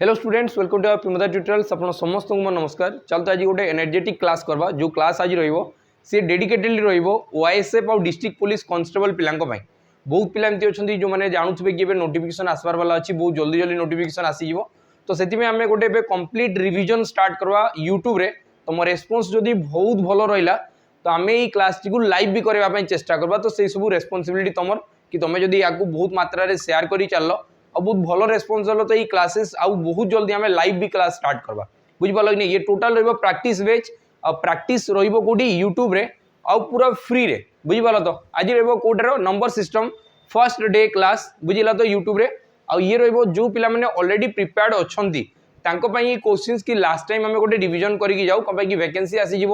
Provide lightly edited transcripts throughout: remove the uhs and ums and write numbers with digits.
Hello students, welcome to our Primoda tutorials. आप समस्त को मोर नमस्कार। चलते आज गोटे एनर्जेटिक क्लास करवा। जो क्लास आज सी डेडिकेटेडली ओआईएसएफ और डिस्ट्रिक्ट पुलिस कांस्टेबल पिलांक पई। बहुत पिला एमती अच्छा जो मैंने जानूथे कि नोटिफिकेशन आसबार वाला अच्छी, बहुत जल्दी जल्दी नोटिफिकेशन आसीज। तो से आम गोटे कंप्लीट रिविजन स्टार्ट करवा यूट्यूब रे। तो मो रेस्पॉन्स जदि बहुत भल रहा तो आम ये क्लास टी लाइव भी करने चेष्टा करवा। तो से सब रेस्पॉन्सिबिलिटी तुम कि तुम जदि या बहुत मात्रा रे शेयर करी चल और बहुत भल रेस्पॉन्स हल तो ये क्लासेस आउ बहुत जल्दी आम लाइव भी क्लास स्टार्ट करवा। बुझिपाल कि ये टोटाल रही प्रैक्टिस बेच और प्रैक्टिस रोटी यूट्यूब रे आउ पूरा फ्री रे। बुझिपाल तो आज रोटे number system first day class. बुझिला तो यूट्यूब रे आउ ये जो पिला माने ऑलरेडी प्रिपेयर्ड अच्छी ये क्वेश्चंस की लास्ट टाइम आम गोटे डिविजन करके जाऊ कम कि वैकेंसी आसीज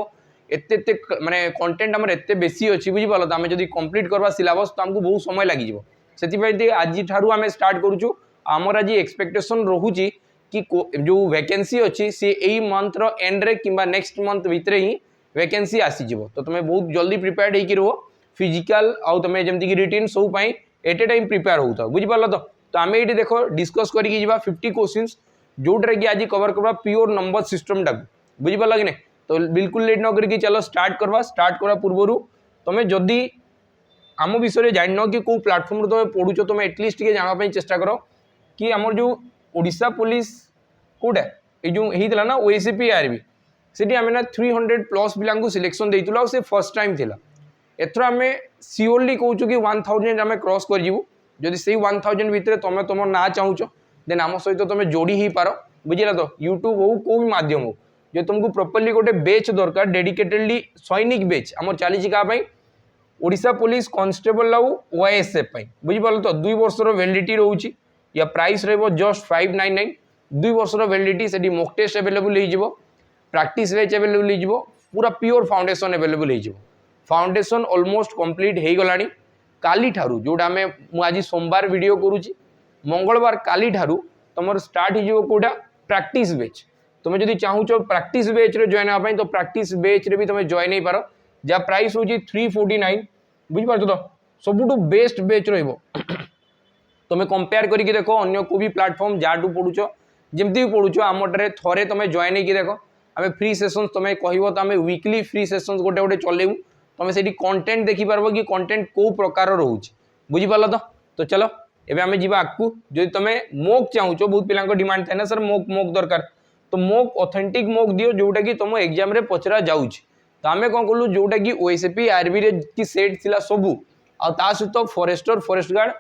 एत माने कंटेंट आमर एत बेसी अच्छी। बुझिपाल तो आम जब कंप्लीट करवा सिलेबस तो आमको बहुत समय लगे से आज ठारू आम स्टार्ट करूँ। आमर आज एक्सपेक्टेशन रोचे कि जो वैकेंसी अच्छी सी यही मंथ रो एंड रे कि नेक्स्ट मंथ भितर ही वैकेंसी आसीज। तो तुम बहुत जल्दी प्रिपेयर्ड होकर रुह फिजिकल आउ तुम जमीक रिटिन सब एट ए टाइम प्रिपेयर होता। बुझिपाल तो आम ये देख डिस्कस करके 50 क्वेश्चंस जोटे कि आज कवर करवा प्योर नंबर सिस्टम टाक। बुझिपाल कि नहीं। तो बिल्कुल लेट न करके चलो स्टार्ट करवा पूर्वर तुम जदि आम विषय जान कि कौ प्लाटफर्म तुम पढ़ुच तुम एटलिस्ट जानापी चेष्टा कर कि आमर जो ओडिशा पुलिस कौटा ये जो होता ना ओएसीपी आरबी से आम ना 300+ पिला सिलेक्शन देती से फर्स्ट टाइम थिला। एथर आम सियोरली कहूँ कि 1000 आम क्रॉस करूँ। जदि से 1000 भितर तुम तुम ना चाहूच देन आम सहित तुम जोड़ी ही पार। बुझेगा तो यूट्यूब हो कौ भी माध्यम हो जो तुमको प्रॉपर्ली गोटे बेच दरकार डेडिकेटेडली सैनिक बेच आम चली क्या ओडिशा पुलिस कांस्टेबल आउ ओआईएसएफ। बुझिपाल तो 2 वर्षर वैलिडिटी रोचे या प्राइस रही जस्ट 599। 2 वर्षर वैलिडिटी से मॉक टेस्ट अवेलेबल हो प्रैक्टिस बैच अवेलेबल हो पूरा प्योर फाउंडेशन अवेलेबल हो। फाउंडेशन ऑलमोस्ट कंप्लीट हो गलानी। काली ठारू जोटा आम आज सोमवार वीडियो करुच्ची मंगलवार काली ठारू तुम स्टार्ट हो कौटा प्रैक्टिस बैच। तुम जब चाहूच प्रैक्टिस बैच रे जॉइन होगा तो प्रैक्टिस बैच रे भी तुम जॉइन हो पार जहाँ प्राइस हूँ 349। बुझिपार तो सबुठू बेस्ट बैच तुम कंपेयर करके देख अन्य को भी प्लाटफर्म जहाँ पढ़ुच जमती भी पढ़ुच आमटे थे तुम जॉइन हो देख आम फ्री सेसन्स तुम कह तो आम वीकली फ्री सेसन्स गोटे गोटे चलेबू तुम से कंटेंट देखिपार कि कंटेंट कौ प्रकार रोचे। बुझिपाल तो चलो एवं आम जा आगू। जो तुम मोक चाहूच बहुत पिला डिमांड था ना सर मोक दरकार तो मोक ऑथेंटिक मोक दियो जोटा कि तुम एग्जाम रे पचरा जाऊँच। तो आम कौन कलु जोटा कि ओएसीपी आरबी रे की सेट थिला सबू आ सहित फॉरेस्टर फॉरेस्ट गार्ड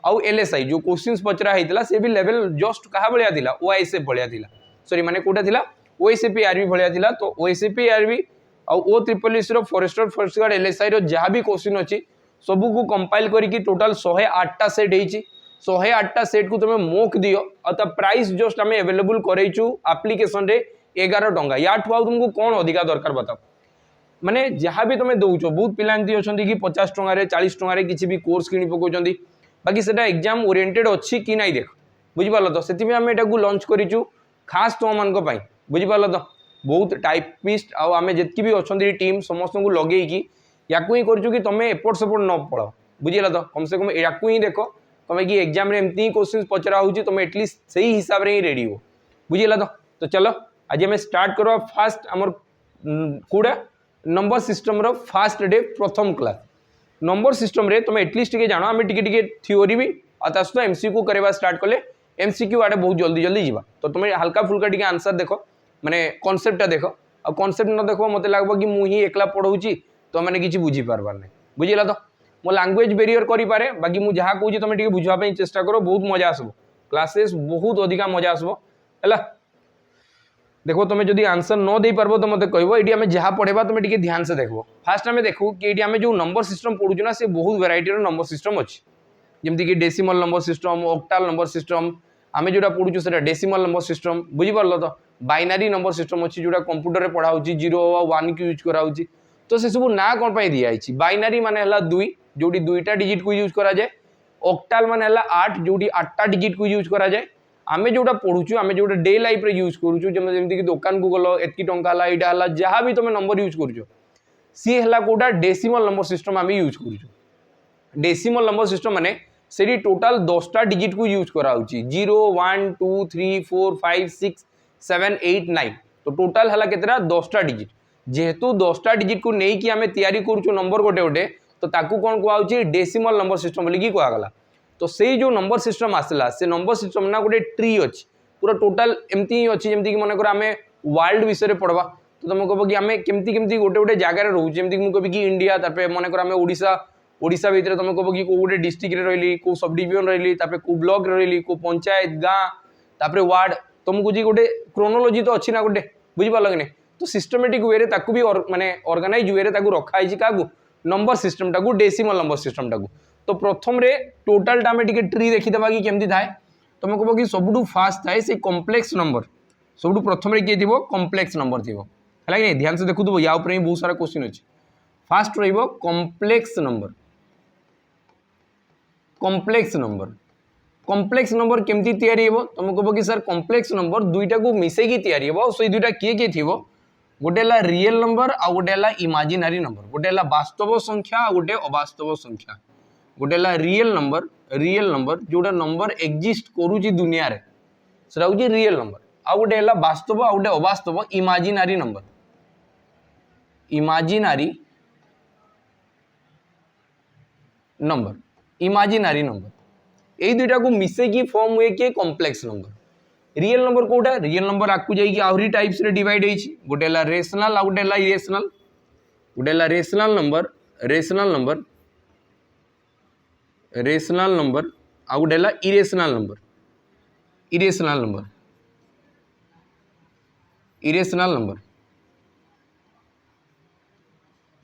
आउ एलएसआई जो क्वेश्चंस पचरा होता से भी लेवल जस्ट क्या भाया था ओआईएसएफ भाया था। सॉरी माने कोटा थिला ओएसीपी आरबी भाया था। तो ओएसीपी आरबी आउ O triple S forester forest guard LSI रो जहाँ भी क्वेश्चन अच्छी सबू को कंपाइल करके टोटाल 108टा सेट होती। 108टा सेट को तुम मोक दियो और प्राइस जस्ट आम एवेलेबल करेचु आप्लिकेसन रे 11 टंका। या तुमको कौन अधिका दरकार बताओ। माने जहाँ भी तुम दौच बहुत पिला एमती अच्छा कि 50 टंकार 40 टंकार किसी भी कोर्स किणी पकाउछंती बाकी सेटा एग्जाम ओरिएंटेड अच्छी कि नहीं देख। बुझिपाल तो से आम यहाँ लॉन्च करूँ खास तुम मान। बुझिपाल तो बहुत टाइपिस्ट आम जितकी भी अच्छा टीम समस्त को लगे या ही करूँ कि तुम एपट सेपट न पढ़। बुझिला तो कम से कम या ही देख तुम कि एग्जाम रे एमती क्वेश्चन पचरा हो तुम एटलिस्ट से ही हिसाब से ही रेडी हो। बुझिला तो चलो आज आम स्टार्ट करवा फास्ट आमर कौटा नंबर सिस्टम रो फास्ट डे प्रथम क्लास। नंबर सिस्टम रे तुम एटलिस्ट जान आम टे थ्योरी भी आता सहित एमसीक्यू करवा स्टार्ट कले एमसीक्यू आड़े बहुत जल्दी जल्दी जा। तो तुम हल्का फुल्का टी आंसर देख माने कॉन्सेप्टा देख आ कॉन्सेप्ट न देख मत लगे कि मुझे एकला पढ़ाऊँगी तो मैंने किसी बुझीपार नहीं। बुझिला तो मो लैंग्वेज बेरियर करें बाकी मुझे जहाँ कहूँ तुम बुझापी चेष्टा कर बहुत मजा आसब क्लासेस बहुत अधिका मजा आसब है। देखो तुम जब आंसर न दे पार्ब तो मत कह ये आम जहाँ पढ़ेबा तुम टे ध्यान से देखो। फास्ट आम देखू कि ये आम जो नंबर सिस्टम पढ़ुना से बहुत वेराइटी नंबर सिस्टम अच्छी जमती कि decimal number system octal number system आम जोटा पढ़ुचु से डेसिमल नंबर सिस्टम। बुझिपार तो बाइनारी नंबर सिस्टम अच्छी जोटा कंप्यूटर में पढ़ा 0 और 1 को यूज कराऊँगी। तो से सब ना कौन दिखाई बाइनारी माने 2 जोटी 2टा डिजिट को यूज करा जाए। ऑक्टाल माने 8 जोटी 8टा डिजिट को यूज करा जाए। आमे जोटा पढ़ुचु आमे जोटा डे लाइफ रे यूज करूचु जमती कि दुकान को गलो एतकी टंका हला एटा हला जहाँ भी तुम नंबर यूज करूचो सी हला कोटा डेसिमल नंबर सिस्टम आमे यूज करूचु। डेसिमल नंबर सिस्टम माने से टोटाल 10टा डिजिट को यूज करा 0 1 2 3 4 5 6 7 8 9 तो टोटाल हला केतरा 10टा डिजिट जेहेतु 10टा डिजिट को नहीं कि आमे तैयारी करूछु नंबर गोटे गोटे तो ताकू कोन कहउची डेसिमल नंबर सिस्टम बोली कि कहगला तो से जो नंबर सिस्टम आसला से नंबर सिस्टम ना गोटे ट्री अछि पूरा टोटाल एमती ही अछि जेमती कि मन कर आमे वर्ल्ड विषय रे पढ़वा तो तुम कहब कि आमे केमती केमती गोटे गोटे जगह रे रहू जेमती कि मु कहबी कि इंडिया तापे मन कर आमे ओडिशा भितर तुम कहब कि को गोटे डिस्ट्रिक्ट रे रहली को सब डिवीजन रहली तापे को ब्लॉक रे रहली को पंचायत गाँ तापरे वार्ड तुमको जी गोटे क्रोनोलॉजी तो अच्छी ना गोटे बुझी पाल कि तो सिस्टमेटिक वे ताकू भी माने ऑर्गेनाइज वे ताकू रखाई क्या नंबर सिस्टम टाकू डेसिमल नंबर सिस्टम टाकू तो प्रथम रे टोटाल टा में ट्री देखीदेबा कि केमती थाए तुम कहब कि सबुठू फास्ट थाए से कॉम्प्लेक्स नंबर सबुठू प्रथम रे किए थिबो कॉम्प्लेक्स नंबर थिबो है कि ध्यान से देखु या ऊपर बहुत सारा क्वेश्चन अच्छे फास्ट रहिबो कॉम्प्लेक्स नंबर कॉम्प्लेक्स नंबर केमती तैयारी हेबो तुम कहब कि सर कॉम्प्लेक्स नंबर दुईटा को मिसेकी तैयारी हेबो से दुईटा किए किए थिबो गोटे हला रियल नंबर आ गोटे हला इमेजिनरी नंबर गोटे हला वास्तव संख्या आ गोटे अवास्तव संख्या गोटे हला रियल नंबर जोटा नंबर एक्जिस्ट करूची दुनिया रे सेटा होची रियल नंबर आ गोटे हला वास्तव आ गोटे अवास्तव इमेजिनरी नंबर इमेजिनरी नंबर यही दुईटा को मिसेकी फॉर्म हुए कि कॉम्प्लेक्स नंबर रियल नंबर कोटा रियल नंबर आकु जाई कि आउरी टाइप्स रे डिवाइड होईची गोटे हला रेशनल आ गोटे हला इरेशनल गोटे हला रेशनल नंबर आ गोटे हला इरेशनल नंबर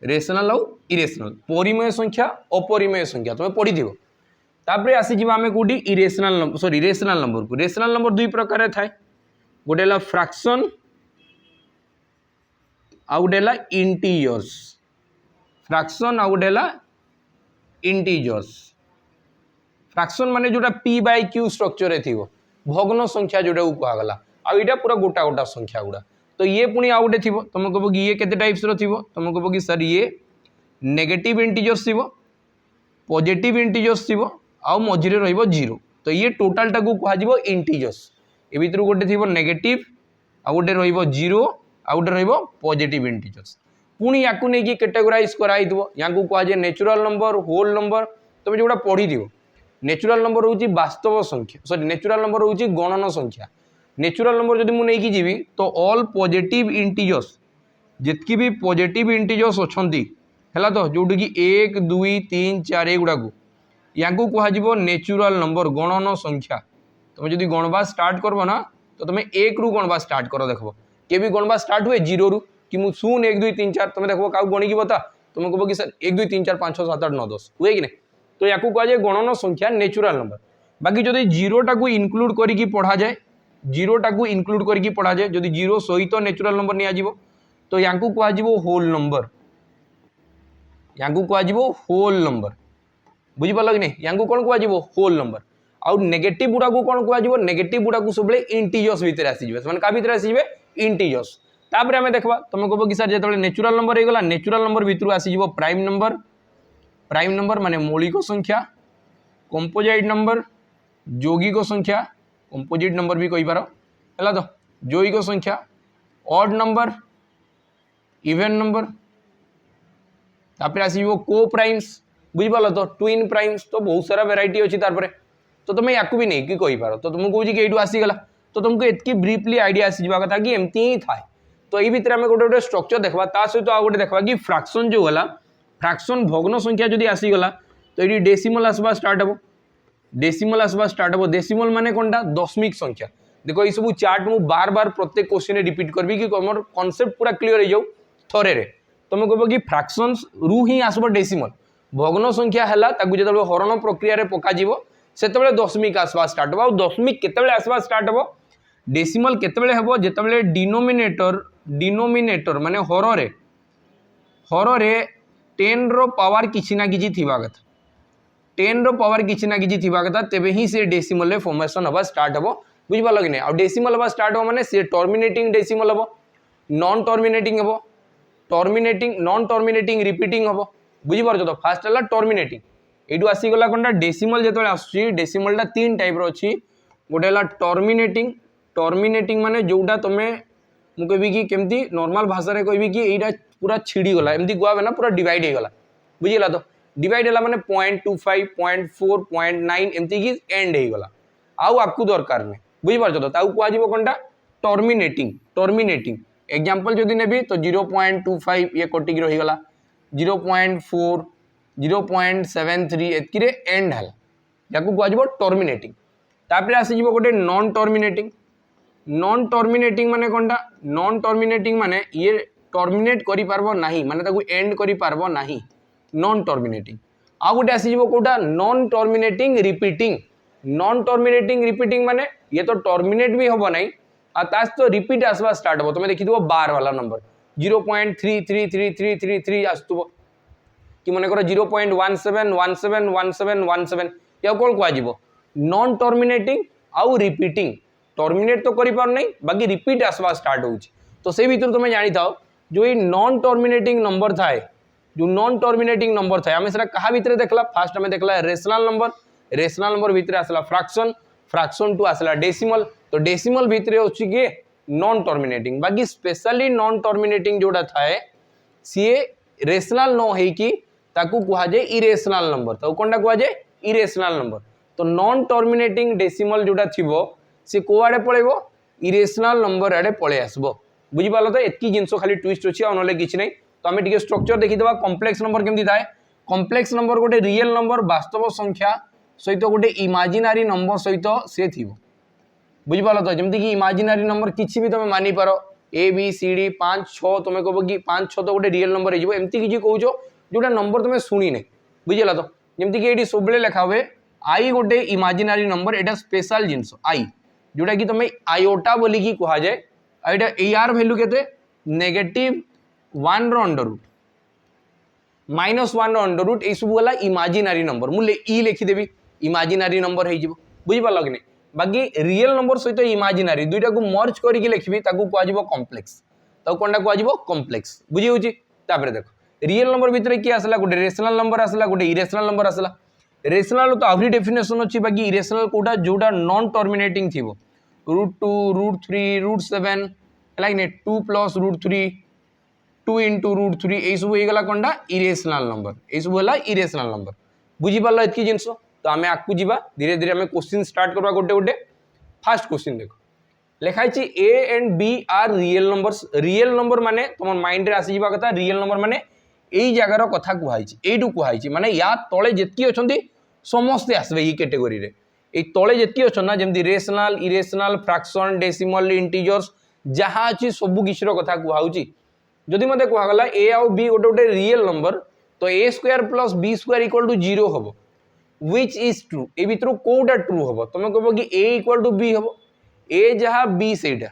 रेशनल आउ इरेशनल परिमेय संख्या अपरिमेय संख्या तुम पढ़ी थी तापर आसी जीवा आमे कोडी irrational number sorry rational number को रेशनल नंबर दुई प्रकार थाए गोटे हला फ्रैक्शन आ गोटे हला इंटीजर्स फ्रैक्शन माने जोटा p बाय q स्ट्रक्चर रे थिवो भग्न संख्या जोटा को कहगला आ इटा पूरा गोटा गोटा संख्या गुडा तो ये पुणी आ गोटे थिवो तुम कहब कि ये केते टाइप्स रो थिवो तुम कहब कि सर ये नेगेटिव इंटीजर्स थिवो पॉजिटिव इंटीजर्स थिवो आ मझिरे रहिबो 0 तो ये टोटल टाकू कहजिवो इंटीजर्स ए भितर गोटे थिवो नेगेटिव आ गोटे रहिबो 0 आ गोटे रहिबो पॉजिटिव इंटीजर्स पुणी याकू नै कि कैटेगराइज कराइदिवो याकू कहजे नेचुरल नंबर होल नंबर तुम जोटा पढ़ी दिवो नेचुरल नंबर होची वास्तव संख्या सॉरी नेचुरल नंबर होची गणन संख्या नेचुरल नंबर जदि मु नै कि जीवी तो ऑल पॉजिटिव इंटीजर्स जितकी भी पॉजिटिव इंटीजर्स अछंती हैला तो जोटी कि 1 2 3 4 एगुडा को याकू कहजिवो नेचुरल नंबर गणन संख्या तुम जदि गणवा स्टार्ट करबो ना तो तुम 1 रु गणवा स्टार्ट करो देखबो के भी गणवा स्टार्ट हुए 0 रु कि मु सुन 1 2 3 4 तुम देखबो काउ गणी कि बता तुम कहबो कि सर 1 2 3 4 5 6 7 8 9 10 हुए कि नहीं तो याकू कह जाए गणन संख्या नेचुरल नंबर बाकी जदि 0 टाकू इनक्लूड करिकी पढ़ा जाए 0 टाकू इनक्लूड करिकी पढ़ा जाए जदि 0 सहित नेचुरल नंबर निया जीवो तो याकू कह जीवो होल नंबर बुझी पाल कि नहीं याकू कौन कह जीवो होल नंबर आउ नेगेटिव गुडा को कौन कह जीवो नेगेटिव गुडा को सबले इंटीजर्स भीतर आसी जिवे माने का भीतर आसी जिवे इंटीजर्स तापर हमें देखबा तुम कहबो कि सर जेतबे नेचुरल नंबर हे गला नेचुरल नंबर भीतर आसी जिवो प्राइम नंबर माने मौलिक संख्या कंपोजिट नंबर यौगिक संख्या कंपोजिट नंबर भी कहि पारो हला तो यौगिक संख्या ऑड नंबर इवन नंबर तापर आसी जिवो को प्राइम्स बुझी पालो तो ट्विन प्राइम्स तो बहुत सारा वेराइटी अछि तार परे तो तुम याकू भी नहीं कि कहि पारो तो तुमको कहूँ कि एटू आसी गला तो तुमको एतकी ब्रीफली आइडिया आसी जिवा कथा कि एमती ही थाए तो यही भितर गोटे गोटे स्ट्रक्चर देखा ता सहित आ गोटे देखा कि फ्रैक्शन जो गला फ्रैक्शन भग्न संख्या जदि आसीगला तो ये डेसिमल आसवा स्टार्ट हे डेसिमल माने कोनटा दशमिक संख्या देखो ये सब चार्ट मु बार बार प्रत्येक क्वेश्चन रिपीट करबी कि हमर कांसेप्ट पूरा क्लियर हो जाऊ थरे रे तुम कहबो कि फ्रैक्शंस रु ही आसबो डेसिमल भग्न संख्या हला ताकू जेतबे हरण प्रक्रिया रे पका जीवो सेतबे दशमिक आसवा स्टार्ट हो दशमिक केतबे आसवा स्टार्ट हो डेसिमल केतबे हेबो जेतबे डिनोमिनेटर माने हर रे 10 रो पावर किछि ना किछि थिबा कथा 10 रो पावर किछि ना किछि थिबा कथा तेबे ही से डेसिमल रे फॉर्मेशन हबा स्टार्ट हबो बुझ पालो कि नै आ डेसिमल हबा स्टार्ट हो माने से टर्मिनेटिंग डेसिमल हबो नॉन टर्मिनेटिंग हबो नॉन टर्मिनेटिंग रिपीटिंग हबो बुझी पारछो तो फास्ट हला टर्मिनेटिंग एटू आसीगला कौनटा डेसिमल जो आसूँ डेसिमलटा तीन टाइप अच्छी गोटे है टर्मिनेटिंग टर्मिनेटिंग माने जोटा तुम्हें मुझे कहबी कि केमती नॉर्मल भाषा में कहबी कि यहाँ पूरा छिड़ी गला एमती गुआ ना पूरा डिवाइड हो गला बुझीला तो डिवाइड है माने 0.25 0.4 0.9 एमती कि एंड हो गला आउ आपको दरकार नहीं बुझीपार तो कह कौनटा टर्मिनेटिंग टर्मिनेटिंग एग्जांपल जदि नेबी तो 0.25 ये कटिक रहीगला 0.4 0.73 एतकी एंड है या कह टर्मिनेटिंग तापर आसीज गोटे नॉन टर्मिनेटिंग माने कौनटा नॉन टर्मिनेटिंग माने ये टर्मिनेट करि पारबो नाही माने ताकू एंड करि पारबो नाही नॉन टर्मिनेटिंग आ गोटे आसीज कोटा नॉन टर्मिनेटिंग रिपीटिंग माने ये तो टर्मिनेट भी होबो नाही आ तास तो रिपीट आसवा स्टार्ट हो तुम देखिथबो बार वाला नंबर 0.333333 आसुबो कि मन कर 0.17171717 या कौन कह नॉन टर्मिनेटिंग आउ रिपीटिंग टर्मिनेट तो करि पार नहीं बाकी रिपीट आसवा स्टार्ट हो तो से भीतर तुम जानी था जो ये नॉन टर्मिनेटिंग नंबर थाए जो नॉन टर्मिनेटिंग नंबर थाए आम से क्या भितर देखला फास्ट आम देखला रेशनल नंबर भितर आसला फ्रैक्शन टू आसला डेसिमल तो डेसिमल भितर अच्छी किए नॉन टर्मिनेटिंग बाकी स्पेशली नॉन टर्मिनेटिंग जोड़ा थाए सी रेशनल न होइकी ताकू कहुए इरेशनल नंबर तो कौनटा कहुए इरेशनल नंबर तो नॉन टर्मिनेटिंग डेसिमल जोड़ा थी सी को आड़े पलैब इरेशनल नंबर आड़े पलि आसब बुझीपाल तो एतकी जिनस खाली ट्विस्ट अच्छी आ ना कि नहीं तो आम टे स्ट्रक्चर देखीदे कॉम्प्लेक्स नंबर केमती थाए कॉम्प्लेक्स नंबर गोटे रियल नंबर वास्तव संख्या सहित गोटे इमाजिनारी नंबर सहित सी थी बुझीपाल तो जमती कि इमाजिनारी नंबर किसी भी तुम मानी पार ए बी सी डी 5 6 तुम कह कि 5 6 तो गोटे रियल नंबर हो एमती किसी कौच जोटा नंबर तुम शुणी नहीं बुझेगा तो जमती कि ये सब लिखा हुए आई गोटे इमाजिनारी नंबर एटा स्पेशल जिनस आई जोटा कि तुम आयोटा बोलिकी कहुए यार भैल्यू के -1 अंडररूट -1 अंडररूट ये सब गला इमाजिनारी नंबर मुझे ई लिखिदेवी इमाजिनारी नंबर हो बुझीपार कि नहीं बाकी रियल नंबर सहित इमाजिनारी दुईटा को मर्ज करके लिखी कह कॉम्प्लेक्स तो कौनटा कह कॉम्प्लेक्स बुझी होची देख रियल नंबर भितर किए आसला गोटे रेशनल नंबर आसला गोटे इरेशनल नंबर आसला रेशनल तो आहरी डेफिनेशन अच्छी बाकी इरेशनल कोटा जोटा नॉन टर्मिनेटिंग थी √2 √3 √7 है 2 + √3 2 × √3 यही सब होगा कौनटा इरेशनल नंबर यही सब है इरेशनल नंबर बुझीपार एतकी जिनस तो आम आपको जीवा धीरे धीरे आम क्वेश्चन स्टार्ट करवा गोटे गोटे फास्ट क्वेश्चन देख लिखाई a and b are real number माने तुम माइंड रे आसी जीवा कथा रियल नंबर माने यही जगार कथा कहुई कहुई माने या तले जितकी अच्छा समस्ते आसबे ये कैटेगोरी रे ये तले जितकी अच्छा ना जमी rational irrational fraction decimal integers जहाँ अच्छी सबू किसी कथा कहुई जदि मत कहगला ए आउ बी गोटे गोटे रियल नंबर तो a² + b² = 0 हम व्हिच इज ट्रू ए भितर कोटा ट्रू हम तुम कह कि a = b हम ए जहाँ b सेटा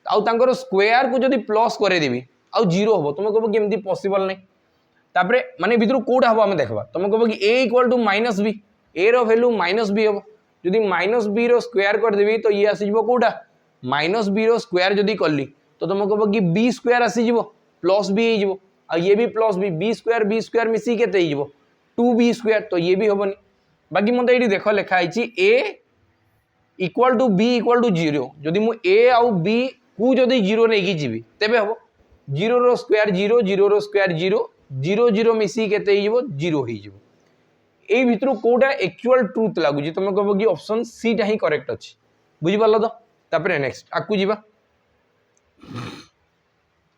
आउर स्क्वायर को जदि प्लस करदेवी आउ 0 हम तुम कह कि एमती पॉसिबल नहीं तापरे माने भितर कोटा हम आम देखा तुम कह कि a = -b ए रैल्यू -b हम जदि -b स्क्वायर करदेवी तो ये आसीज कोटा -b स्क्वायर जदि कली तो तुम कह कि b² आसीज +b हो ये भी +b b² मिसी के 2b² तो ये भी हेनी बाकी मत ये देख लिखाई a = b = 0 जदि मु a आउ b को जदि 0 नहीं जीवी तेबे हम 0 रो स्क्वायर 0 0 रो स्क्वायर 0 0 0 मिसी के 0 हो ये भितर कोटा एक्चुअल ट्रूथ लगुच तुम कह कि ऑप्शन सी टा ही करेक्ट अच्छी बुझीपार तो तापर नेक्स्ट आकु जीवा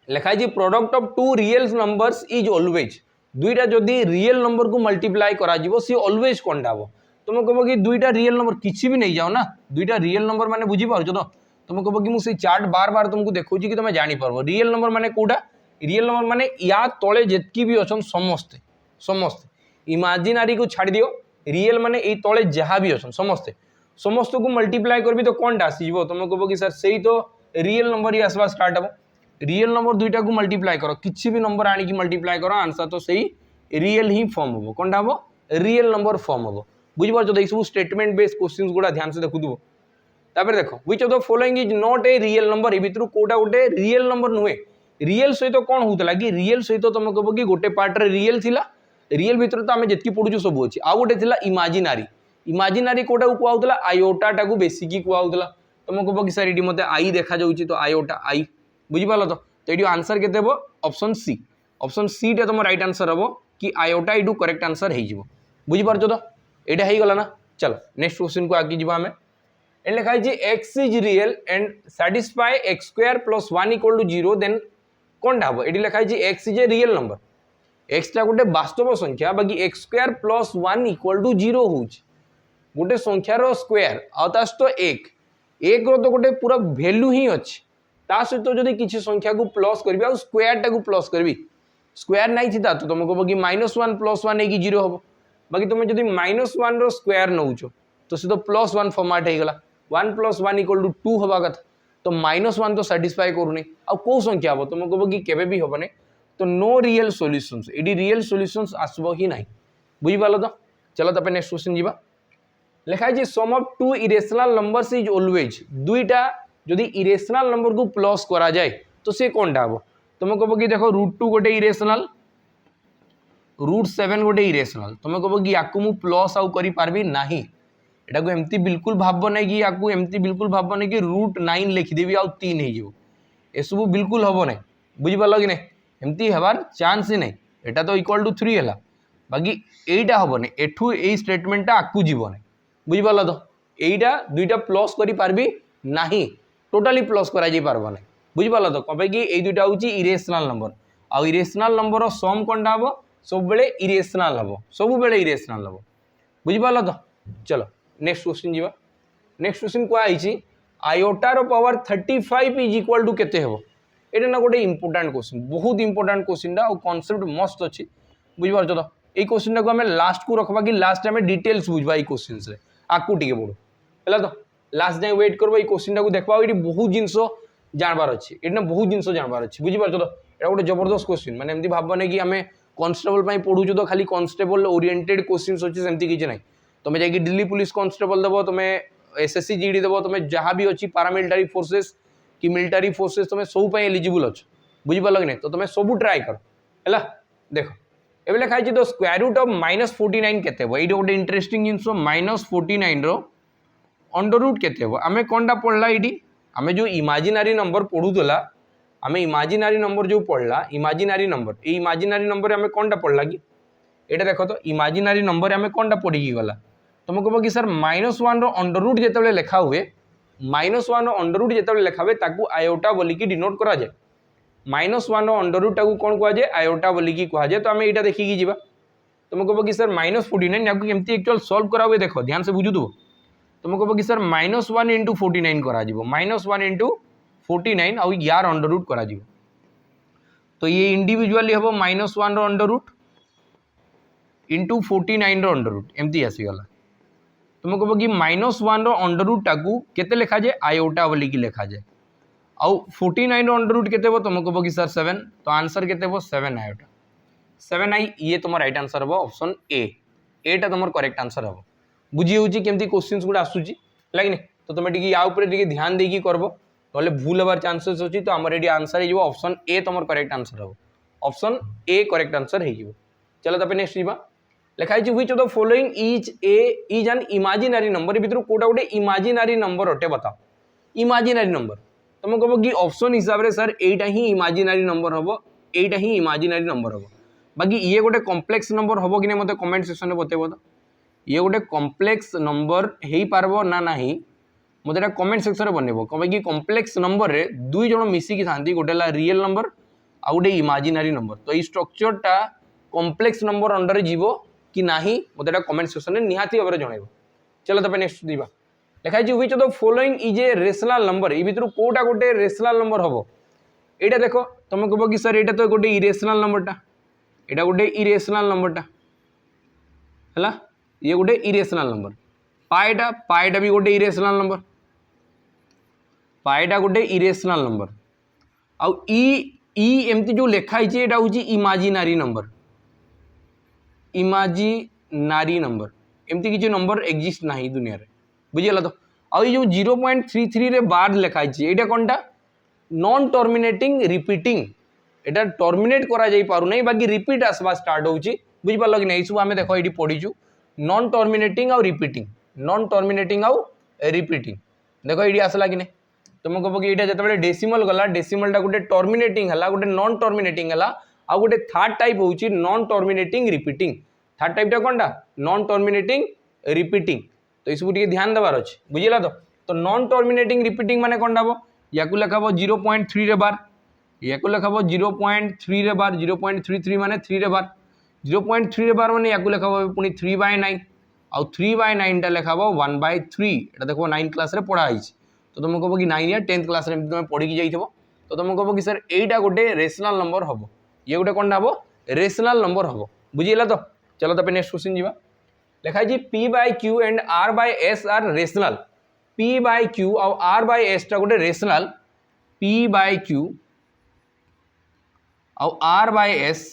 लिखाई product of two real numbers is always दुईटा जदि रियल नंबर को मल्टीप्लाई करा सी ऑलवेज कौनटा हम तुम कह कि दुईटा रियल नंबर किसी भी नहीं जाओ ना दुईटा रियल नंबर माने बुझी पार तो तुम कह कि मुझे चार्ट बार बार तुमको देखो कि तुम जापर रियल नंबर माने कोटा रियल नंबर माने या तले जितकी भी अच्छा समस्ते समस्ते इमाजिनारी को छाड़ दियो रियल माने ये तले जहाँ भी अच्छा समस्ते समस्त को मल्टीप्लाई कर तो कौनटा आसीज तुम कह कि सर से तो रियल नंबर ही आसवा स्टार्ट हम रियल नंबर दुईटा को मल्टीप्लाई करो किसी भी नंबर आनिकी मल्टीप्लाई करो आंसर तो सही रियल ही फॉर्म हम कौनटा हम रियल नंबर फॉर्म हम बुझीपार तो सब स्टेटमेंट बेस्ड क्वेश्चन गुड़ा ध्यान से देखु तापर देख which of the following is not a real number A भितर कोटा गोटे रियल नंबर नुहे रियल सहित कौन होता कि रियल सहित तुम कह कि गोटे पार्ट रे रियल थिला रियल भितर तो आम जितकी पढ़ुଛୁ सब अच्छी आउ गोटे थिला इमाजिनारी इमाजिनारी कोटा कहला आयोटा टाकू बेसिकी कहला तुमको कह कि सर ये मत आई देखा जाऊँगी तो आयोटा आई बुझिपाल तो ये आंसर के ऑप्शन सी टा तुम राइट आंसर हम कि आयोटा यू करेक्ट आंसर हो बुझिपार तो यहाँ हो गला ना। चलो नेक्स्ट क्वेश्चन को आगे जावा आम लिखा है x is real and satisfy x square plus 1 equal to 0 then कौन हम ये लिखा है x is a real number एक्सटा गोटे वास्तव संख्या बाकी x square plus 1 equal to 0 हो गोटे संख्यार स्क्वायर आसत एक रो तो गोटे पूरा भैल्यू ही अच्छी ता सहित जदि किसी संख्या को प्लस करी आ स्क्वायर टाक प्लस करी स्क्वायर नहीं थी तो तुम कह कि -1 + 1 है 0 हम बाकी तुम जब -1 रो स्क्वायर नौच तो सी तो +1 फॉर्मेट हो गला 1 + 1 इक्वल टू 2 हवा कथा तो -1 तो साटिस्फाई करूनी आ कौ संख्या हम तुम कह कि केबे भी हेनी तो नो रियल सॉल्यूशंस ये रियल सॉल्यूशंस आसब ही ना बुझिपाल तो। चलो तब नेक्स्ट क्वेश्चन जी लिखा है sum of two irrational numbers is always दुईटा जदि इरेशनल नंबर को प्लस करा जाए तो सी कौन टा हम तुम कह कि देख √2 गोटे इरेशनल √7 गोटे इरेशनल तुम कह कि या प्लस आउ करी ना एटा को एमती बिल्कुल भाव नहीं कि या एमती बिल्कुल भाव नहीं कि √9 लिखिदेवी आउ 3 हो एसबू बिल्कुल हम ना बुझिपाल कि नहीं एमती हबार चांस ही नहीं एटा तो इक्वल टू 3 है बाकी यहीटा हम नहीं एठू यही स्टेटमेंटा आकू जीव नहीं बुझिपाल तो यहीटा दुईटा प्लस करी ना टोटाली प्लस करा पारबो नहीं बुझिपाल तो कहीं कि ये दुईटा हूँ इरेशनल नंबर आउ इरेशनल नंबर सम कौन हम सब बेले इरेशनल हम सब बेले इरेशनल हम बुझिपाल तो। चलो नेक्स्ट क्वेश्चन जी नेक्स्ट क्वेश्चन कहुई आयोटार पावर 35 इज इक्वल टू केते हेबो एटा ना गोटे इंपोर्टेंट क्वेश्चन बहुत इंपोर्टेंट क्वेश्चन और कॉन्सेप्ट मस्त अच्छी बुझिपार तो ये क्वेश्चन को आम लास्ट को रखा कि लास्ट आम डिटेल्स बुझा ये क्वेश्चन से आकू टे बढ़ू है तो लास्ट जाए वेट करबो ये क्वेश्चन को देखा ये बहुत जिन जानवर अच्छी ये बहुत जिन जानवर अच्छी बुझिपार तो ये गोटे जबरदस्त क्वेश्चन मैंने एमती भावने कि आम कॉन्स्टेबल पढ़ू तो खाली कॉन्स्टेबल ओरिएंटेड क्वेश्चन अच्छे सेमती किसी ना तुम जा दिल्ली पुलिस कॉन्स्टेबल देव तुम एसएससी जीडी देव तुम जहाँ भी अच्छी पारामिलिटारी फोर्सेस कि मिलिटारी फोर्सेस तुम सब एलिजिबल अच्छ बुझिपाल कि नहीं तो तुम सब ट्राए कर है देख ए लिखा है तो स्क्वायर रूट ऑफ -49 केते ये गोटे इंटरेस्टिंग जिन -49 रो अंडर रूट केते आम कौनटा पढ़ला ये आम जो इमाजिनारी नंबर पढ़ूला आम इमाजिनारी नंबर जो पढ़ला इमाजिनारी नंबर आम कौनटा पढ़ला कि ये देख तो इमाजिनारी नंबर आम कौनटा पढ़ी गला तुम कह कि सर -1 रो अंडर रूट जिते लिखा हुए -1 रो अंडर रूट जिते लिखा हुए ताकू आयोटा बोलिकी डिनोट करा जाए -1 रो अंडर रूट टाकू कौन कह जाए आयोटा बोलिकी कह जाए तो आम यहाँ देखिकी जी तुम कह कि सर -49 या केमती एक्चुअल सॉल्व करा हुए देख ध्यान से बुझुथु तुम कह कि सर -1 × 49 करा -1 × 49 आउ यार अंडर रूट करा तो ये इंडिविजुअली हम -1 रो अंडर रूट इंटू 49 रो अंडर रूट एमती आसीगला तुम कह कि -1 रो अंडर रूट टाकू केते लिखा जाए आयोटा बोलिकी लिखा जाए आउ 49 रो अंडर रूट केते तुम कह कि सर 7 तो आंसर केते 7 आयोटा 7 आई ये तुम राइट आंसर हम ऑप्शन एटा तुम करेक्ट आंसर हम बुझी होची केमती क्वेश्चंस गुडा आसुची लागिने तो तुम टिके या ऊपर टिके ध्यान देकी करबो नले भूल हबार चांसेस अछि तो हमर रेडी आंसर हे जो ऑप्शन ए तुम करेक्ट आंसर हम ऑप्शन ए करेक्ट आंसर हे जो। चलो तब नेक्स्ट जीवा लिखा है which of the following is an imaginary number भीतर कोटा गोटे इमेजिनरी नंबर अटे बताओ इमेजिनरी नंबर तुम कह कि ऑप्शन हिसाब से सर एटा ही इमेजिनरी नंबर हम एटा ही इमेजिनरी नंबर हम बाकी ये गोटे कॉम्प्लेक्स नंबर हम कि मत कमेंट सेक्शन में बतेब तो ये गोटे कॉम्प्लेक्स नंबर हो पारबो ना नहीं मतलब कमेंट सेक्शन में बनइब कहीं कॉम्प्लेक्स नंबर रे दुई जन मिसिकी था गोटे रियल नंबर आ गोटे इमेजिनरी नंबर तो ये स्ट्रक्चरटा कॉम्प्लेक्स नंबर अंडर जीव कि ना मतलब कमेंट सेक्शन में निहाती भाव में जनइब। चलो तब नेक्स्ट दीवा लिखा है which of the following is a rational number ये भीतर कोटा गोटे रेशनल नंबर हम यहाँ देख तुम कह कि सर यहाँ तो गोटे इरेशनल नंबरटा यहाँ गोटे इरेशनल नंबरटा है ये गोटे इरेशनल नंबर पाएटा भी गोटे इरेशनल नंबर पाएटा गोटे इरेशनल नंबर आउ एमती जो लिखाई ये हूँ इमेजिनरी नंबर इमेजिनरी नंबर एमती किसी नंबर एक्जिस्ट ना दुनिया रे बुझीगला तो आउ ये जो 0.33 रे बार लिखाई ये कौनटा नॉन टर्मिनेटिंग रिपीटिंग एटा टर्मिनेट करा जाई पारु नहीं बाकी रिपीट आसवा स्टार्ट होची बुझिपार कि नहीं सब आम देख ये पढ़ीचु नॉन टर्मिनेटिंग आउ रिपीटिंग नॉन टर्मिनेटिंग आउ रिपीटिंग देख ये आसला कि नहीं तुम कह कि यहाँ जो डेसिमल गला डेसिमलटा गोटे टर्मिनेटिंग है गोटे नॉन टर्मिनेटिंग है आउ गोटे थर्ड टाइप हूँ नॉन टर्मिनेटिंग रिपीटिंग थर्ड टाइपटा कौन नॉन टर्मिनेटिंग रिपीटिंग तो ये सब ध्यान देवार अच्छे बुझेगा तो नॉन टर्मिनेटिंग रिपीटिंग माने कौन हम या लिखा 0.3 बार या लिखा 0.3 बार 0.33 माने 3 बार 0.3 बार माने या लिखा पुणी 3/9 आउ 3/9 टा लिखा 1/3 एटा देखो 9 क्लास रे पढ़ाई तो तुम कह कि 9 या 10th क्लास रे तुम पढ़ी जाइए तो तुम कह कि सर एटा गोटे रेशनल नंबर हम ये गोटे कौन हम रेशनल नंबर हम बुझीगला तो चलो तो नेक्स्ट क्वेश्चन जीवा लिखा है P by Q and R by S are rational P by Q और R by S टा गोटे रेशनल P by Q और R by S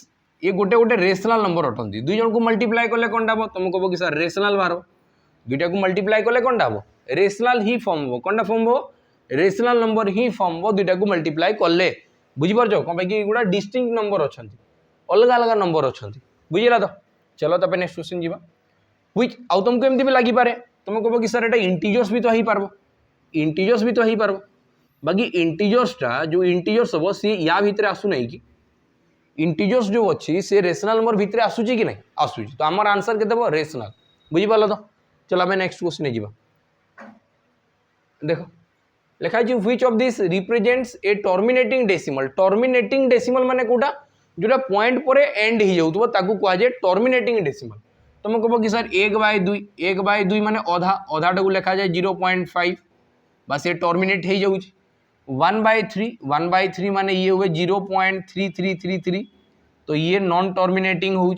ये गोटे गोटे रेशनल नंबर अटंती दुई जन को मल्टीप्लाई कले कौन हम तुम कह कि सर रेशनल बाहर दुईटा को मल्टीप्लाई कले कौन हम रेशनल ही फॉर्म हो कौन फॉर्म हो रेशनल नंबर ही फॉर्म हो दुईटा को मल्टीप्लाई कले बुझीपार कौन कि गुड़ा डिस्टिंक्ट नंबर अच्छा अलग अलग नंबर अच्छा बुझेगा तो चलो तो नेक्स्ट क्वेश्चन जीवा व्हिच आउ तुमको एमती भी लगी पारे तुम कह कि सर एटा इंटीजर्स भी तो हो पार इंटीजर्स भी तो हो पार बाकी इंटीजर्सटा जो इंटीजर्स हम सी या भितर आसू नहीं कि इंटीजर्स जो अच्छी से रेशनल नंबर भितर आसूची कि नहीं आसूची तो आमर आंसर के रेशनल बुझीपार तो चलो आम नेक्स्ट क्वेश्चन जीवा देख लिखा है which of this represents A terminating decimal माने कोटा जोटा पॉइंट पर एंड हो जाऊँ ताकू कहुए टर्मिनेटिंग डेसिमल तुम कह कि सर 1/2 माने अधा अधाटा को लिखा जाए 0.5 बस ये टर्मिनेट हो जाऊँ 1/3 माने ये हुए 0.3333 तो ये नॉन टर्मिनेटिंग हो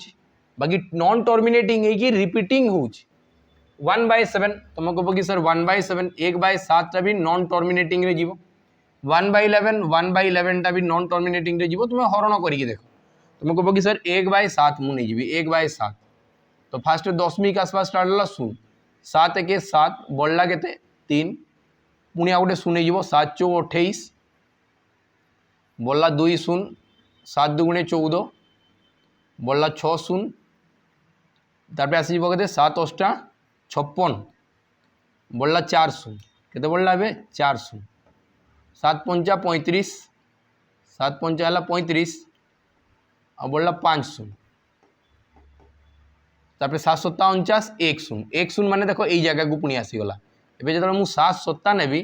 बाकी नॉन टर्मिनेटिंग है कि रिपीटिंग हो 1/7 तुम कह कि सर 1/7 1/7 टा भी नॉन टर्मिनेटिंग रे जीवो 1/11 टा भी नॉन टर्मिनेटिंग रे जीवो तुम हरण करके देख तुम कह कि सर 1/7 मुझे नहीं जीवी 1/7 तो फास्ट दशमिक आसवा स्टार्ट है 0 7 1 7 बढ़ला के 3 पुणी आ गोटे 0 7 4 28 बढ़ला 2 0 7 2 14 बढ़ला 6 0 तापर आस के 7 8 56 बढ़ला 4 0 के बढ़ला ए 4 0 7 5 35 7 5 है 35 आ बढ़ला 5 0 तापर 7 7 49 1 0 1 0 माने देखो यही जगह को पुणी आसीगला एवं जो मुझे 7 7 नेबी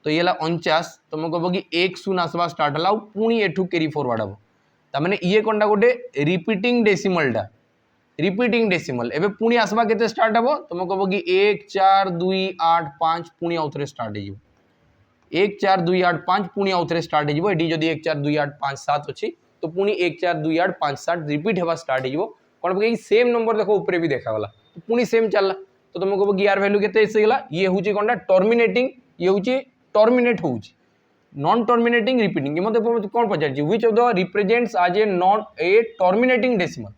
तो ये 49 तुम कह कि 1 0 आसवा स्टार्ट है पुणी एठू कैरी फॉरवर्ड हम तमें ये कौनटा गोटे रिपीटिंग डेसिमल एवं पुणी आसवा के स्टार्ट हम तुम कह कि 1 4 2 8 5 पुणी आउ थे स्टार्ट हो 1 4 2 8 5 पुणी आउ थे स्टार्ट हो ये जब 1 4 2 8 5 7 अच्छी तो पुणी 1 4 2 8 5 7 रिपीट होगा स्टार्ट हो कौन पकड़ सेम नंबर देखो ऊपर भी देखागला तो पुणी सेम चलला तो तुम कह कि यार वैल्यू केगला ये हूँ कौन टर्मिनेटिंग ये हूँ टर्मिनेट हो नॉन टर्मिनेटिंग रिपीटिंग मत कौन पचार व्हिच ऑफ द रिप्रेजेंट्स आज a non A terminating decimal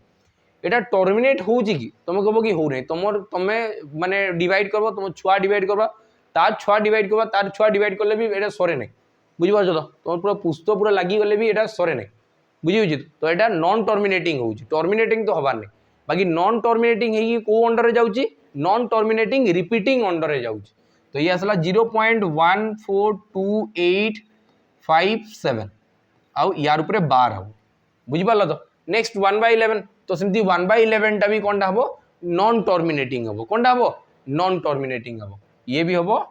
Etah terminate हो कि तुम कह कि हो नहीं तुम तुम्हें माने डिवाइड करबो तुम छुआ डिवाइड करबा तार छुआ डिवाइड करबा तार छुआ डिवाइड कले भी एटा सरे नहीं बुझिपार तो तुम पूरा पुस्त पूरा लगी गले भी एटा सरे नहीं बुझी तो यहाँ नॉन टर्मिनेटिंग हो टर्मिनेटिंग तो हबार नहीं बाकी नॉन टर्मिनेटिंग है कौ अंडर जाऊँगी नॉन टर्मिनेटिंग रिपीटिंग अंडर जाऊँ तो ये आसला 0.14287 आउ यार उपरे 12 हम बुझिपार तो नेक्स्ट 1/11 तो सेमती 1/11 टा भी कौन हम नॉन टर्मिनेटिंग हम कौन हम नॉन टर्मिनेटिंग हम ये भी हम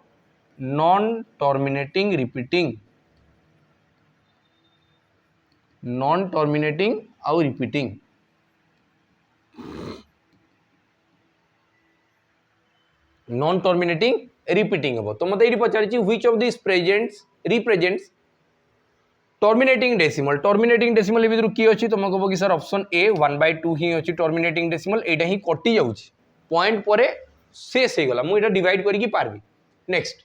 non terminating repeating non terminating आउ रिपीटिंग नॉन टर्मिनेटिंग रिपीटिंग हम तो मत ये पचार which of this represents terminating decimal ये भीतर किए अच्छी तुम कह कि सर ऑप्शन ए 1/2 ही अच्छी टर्मिनेटिंग डेसिमल यहाँ ही कटि जाऊँ पॉइंट पर शेष हो गला मुझे डिवाइड करके पार्बी नेक्स्ट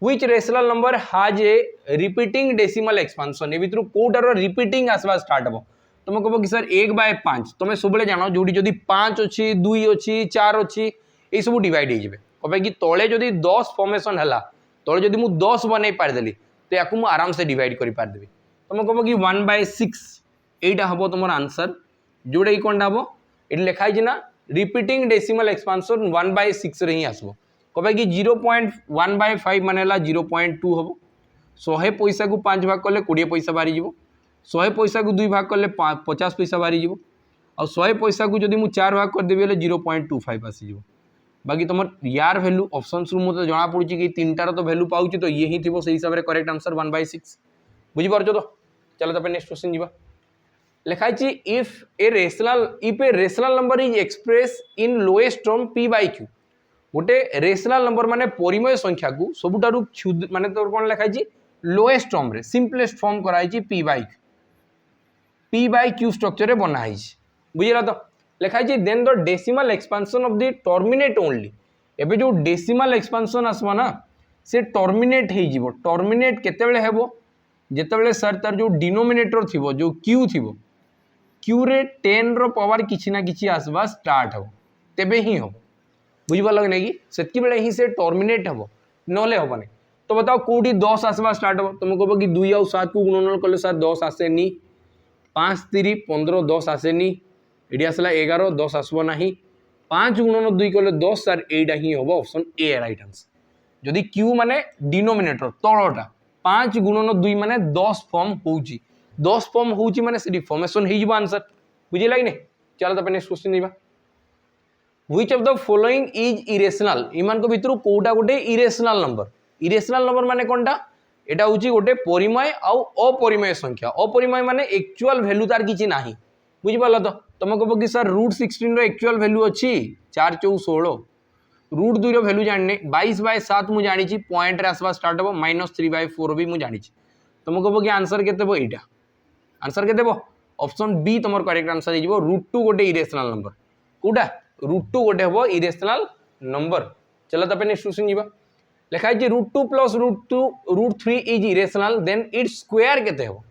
व्हिच रेशनल नंबर हाज ए रिपीटिंग डेसिमल एक्सपांशन ये भीतर कोटार रिपीटिंग आसवा स्टार्ट हम तुम कह कि सर 1/5 तुम सब जान जो जदि 5 अच्छी 2 अच्छी 4 अच्छी ये सब डिवाइड हो कहे कि तले जदि 10 फॉर्मेशन है तले जदि मुझे 10 बनई पारदेली तो या मुझे आराम से डिवाइड कर पारदेवी तुम कह कि 1/6 यहाँ हम तुम आंसर जोटा कि कौन हम ये लिखाई ना रिपीटिंग डेसिमल एक्सपांशन 1/6 रे ही आसबो कबे कि 0.1/5 माने 0.2 हम 100 पैसा को 5 भाग कले 20 पैसा बाहरी जीवो 100 पैसा को 2 भाग कले 50 पैसा बाहरी जीवो और 100 पैसा को जदि मु 4 भाग कर देबी 0.25 आसी जीवो बाकी तुम यार वैल्यू ऑप्शन रु मत जना पड़ी कि तीनटार तो वैल्यू पाऊँ तो ये ही थी से हिसाब से करेक्ट आंसर 1/6 बुझीपार तो चलो तापर नेक्स्ट क्वेश्चन जीवा लिखाई if a rational number is express in lowest term p/q गोटे रेशनल नंबर माने परिमेय संख्या को सबुठारु माने तो कौन लिखाई लोएस्ट टर्म रे सिंपलेस्ट फॉर्म कराई p/q स्ट्रक्चर रे बनाई बुझिला तो लिखाई then the decimal expansion of the terminate only एबे जो डेसिमल एक्सपांशन आसवा ना से टर्मिनेट हो जीवो टर्मिनेट केतेबेले हेबो जेतेबेले सर तार जो डिनोमिनेटर थिबो जो q थिबो q रे 10 रो पावर किछि ना किछि आसवा स्टार्ट हो तेबे ही हो बुझिबा लगे नहीं कि सेतकी बेले ही से टर्मिनेट हो नले हो बने तो बताओ कोडी 10 आसवा स्टार्ट हो तुम कहबो कि 2 और 7 को गुणन कले सर 10 आसेनी 5 3 15 10 आसेनी एडी आसला 11 10 आसबो नाही 5 गुणन 2 कले 10 सर एडा ही होबो ऑप्शन ए राइट आंसर जदि q माने डिनोमिनेटर तळटा 5 गुणन 2 माने 10 फॉर्म होउची 10 फॉर्म होउची माने सेडी फॉर्मेशन हे जिवो आंसर बुझिला कि नै चलो त नेक्स्ट क्वेश्चन निबा which of the following is irrational इमान को भितरु कोडा गोटे इरेशनल नंबर माने कोनटा एटा होची गोटे परिमेय आ अपरिमेय संख्या अपरिमेय माने एक्चुअल वैल्यू तार किछि नाही बुझि पालो तो तुम कहबो कि सर √16 रो एक्चुअल वैल्यू अछि 4 4 16 √2 रो वैल्यू जानने 22/7 मु जानि छि पॉइंट रे आसबा स्टार्ट हो -3/4 भी मु जानि छि तुम कहबो कि आंसर केते बो एटा आंसर केते बो ऑप्शन बी तुमर करेक्ट आंसर हे जिवो √2 गोटे इरेशनल नंबर कोडा √2 गोटे हम इरेशनल नंबर चलो तब नेक्स्ट क्वेश्चन जीवा लिखाई √2 + √3 is irrational then it's square केते हो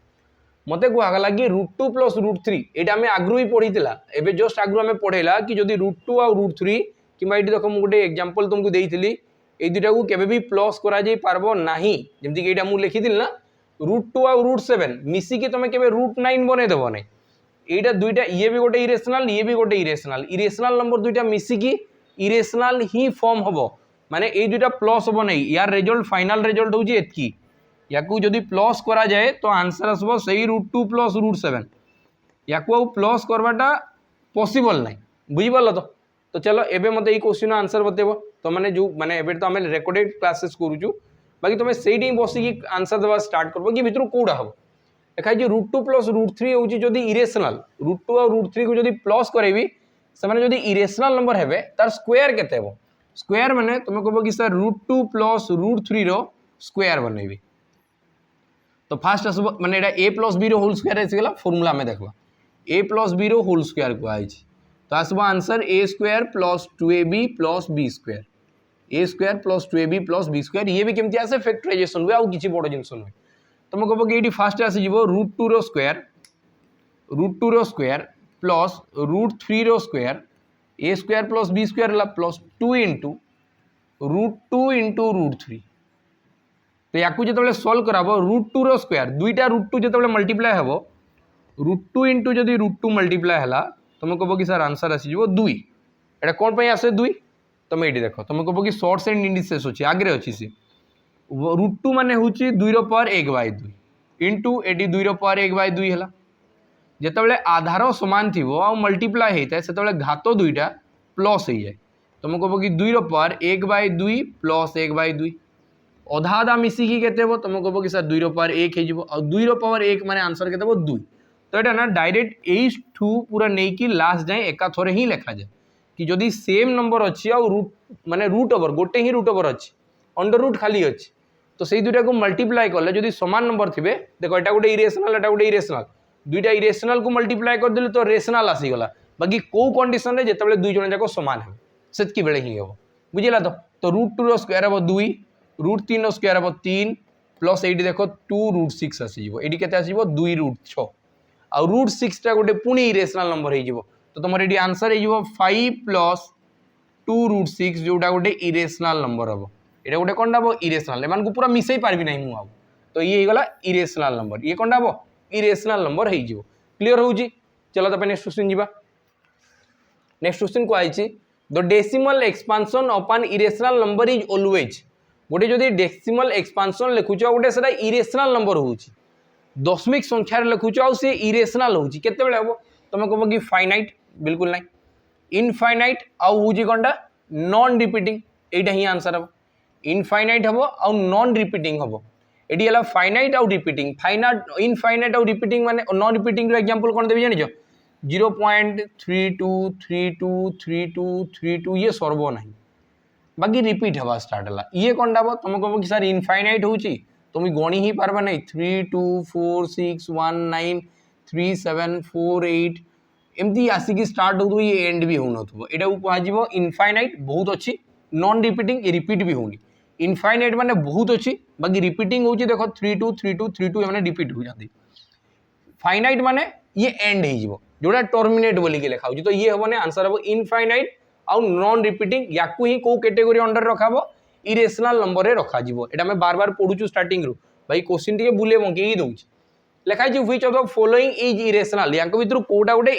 मते कहला कि √2 + √3 एटा हमें आगु ही पढ़ीला एबे जस्ट आगु हमें पढ़ेला कि जदि √2 और √3 किबा एटी देखो मु गोटे एग्जांपल तुमको देइथिली ए दुटा को केबे भी प्लस करा जाई पारबो नाही जेमति कि एटा मु लिखिदिल ना √2 और √7 मिसी कि तमे केबे √9 बने देबो नै एटा दुईटा ये भी गोटे इरेशनल ये भी गोटे इरेशनल नंबर दुईटा मिसिकी इरेशनल ही फॉर्म हम माने ए दुईटा प्लस हम नहीं यार रिजल्ट फाइनल रिजल्ट होची एतकी याकू जदि प्लस करा जाए तो आंसर आसबो सही √2 + √7 याकू प्लस करवाटा पॉसिबल नहीं बुझी पालो तो चलो एबे मते ई क्वेश्चन आंसर बतेबो तो माने जो माने एबे तो हमें रेकॉर्डेड क्लासेस करूछु बाकी तुम सेठी बसी की आंसर देवा स्टार्ट करबो कि भितरु कोडा हो देखा √2 + √3 होची जदि इरेशनल √2 और √3 को जदि प्लस करेबी से माने जदि इरेशनल नंबर हेबे तार स्क्वायर केते हेबो स्क्वायर माने तुम कहबो कि सर √2 + √3 रो स्क्वायर बनेबी तो फास्ट आसबो माने एटा a + b रो होल स्क्वायर आसीगला फार्मूला में देखबा a + b रो होल स्क्वायर को आइछि तो आसबो answer a² + 2ab + b² a² + 2ab + b² ये भी केमति आसे फैक्टराइजेशन हुए आ किछि बड़ जिंस नुहे तुम कहबो कि एटी फास्ट आसी जीवो √2 रो स्क्वायर प्लस √3 रो स्क्वायर a² + b² ला प्लस 2 * √2 * √3 तो याकू जतबेले सॉल्व कराबो √2 रो स्क्वायर दुईटा √2 जतबेले मल्टीप्लाई हेबो √2 * जदि √2 मल्टीप्लाई हला तुम कहबो कि सर आंसर आसी जीवो 2 एटा कोन पय आसे 2 तुम एटी देखो तुम कहबो कि शॉर्ट्स एंड इंडिसेस अछि आगरे अछि से √2 माने होची 2 रो पावर 1/2 इंटू एटी 2 रो पावर 1/2 हला जेतबेले आधार समान थिबो आ मल्टीप्लाई हेता सेतबेले घातो दुईटा प्लस हो जाए तुम कहबो कि 2 रो पावर 1/2 प्लस 1/2 अधा आधा मिसिकी केते हो तुम कहबो कि सर 2 रो पावर 1 हे जिवो आ 2 रो पावर 1 माने आंसर केते हो 2 तो एटा ना डायरेक्ट एइस2 पूरा नै कि लास्ट जाए एका थोरे ही लिखा जाए कि जदि सेम नंबर अछि आ रूट माने रूट ओवर गोटे ही रूट ओवर अछि अंडर रूट खाली अछि तो से दुटा को मल्टीप्लाई कले जदि समान नंबर थिबे देखो एटा गोटे इरेशनल एटा गोटे इरेशनल दुईटा इरेशनल को मल्टीप्लाई कर देले तो रेशनल आसी गला बाकी को कंडीशन रे जेतबेले दुई जण जाको समान हे सेतकी बेले ही हो बुझिला तो √2 रो स्क्वायर हो 2 √3 रो स्क्वायर हो 3 प्लस एटी देखो 2 √6 आसी जीवो एटी केते आसी जीवो 2 √6 आ √6 टा गोटे पुनी इरेशनल नंबर हे जीवो तो तुमर एटी आंसर हे जीवो 5 + 2 √6 जोटा गोटे इरेशनल नंबर हो एटा गोटे कोनडा हो इरेशनल एमान को पूरा मिसई पारबी नाही मु आब तो ये गला इरेशनल नंबर ये कोनडा हो इरेशनल नंबर हे जीवो क्लियर होउची चलो तपे नेक्स्ट क्वेश्चन जीवा नेक्स्ट क्वेश्चन कहछि the decimal expansion of an irrational number is always गोटे जदि डेसिमल एक्सपांशन लिखुछ गोटे सेटा इरेशनल नंबर होउछि दशमिक संख्यार लिखुछ आ से इरेशनल होउछि केते बेले हबो तुम कहबो कि फाइनाइट बिल्कुल नहीं इनफाइनाइट आउ होउछि कोनटा नॉन रिपीटिंग एटा ही आंसर हबो इनफाइनाइट हबो आउ नॉन रिपीटिंग हबो एडी हला फाइनाइट आउ रिपीटिंग फाइनाइट इनफाइनाइट आउ रिपीटिंग माने नॉन रिपीटिंग रो एग्जांपल कोन देबी जानिजो 0.32323232 ये सर्व नहीं बाकी रिपीट हवा स्टार्ट हला ये कोन डाबो तुम कहबो कि सर इनफाइनाइट होउछि तुम गणी ही पारबा नहीं 3246193748 एमती आसिकी स्टार्ट हो ये एंड भी होन एटा को कह इनफाइनाइट बहुत अच्छी नॉन रिपीटिंग ये रिपीट भी होनी इनफाइनाइट माने बहुत अच्छी बाकी रिपीटिंग होची देखो 323232 माने रिपीट हो जाती फाइनाइट माने ये एंड हो जोड़ा टर्मिनेट बोली के लिखा हो तो ये हम आंसर हम इनफाइनाइट आउ नॉन रिपीटिंग या ही कैटेगोरी अंडर रखा इरेशनल नंबर रे रखा जीवो एटा मैं बार बार पढुछु स्टार्टिंग रू भाई क्वेश्चन टिके बुले बंकेई दउछि लिखा है which of the following is irrational rank भितर कोटा गोटे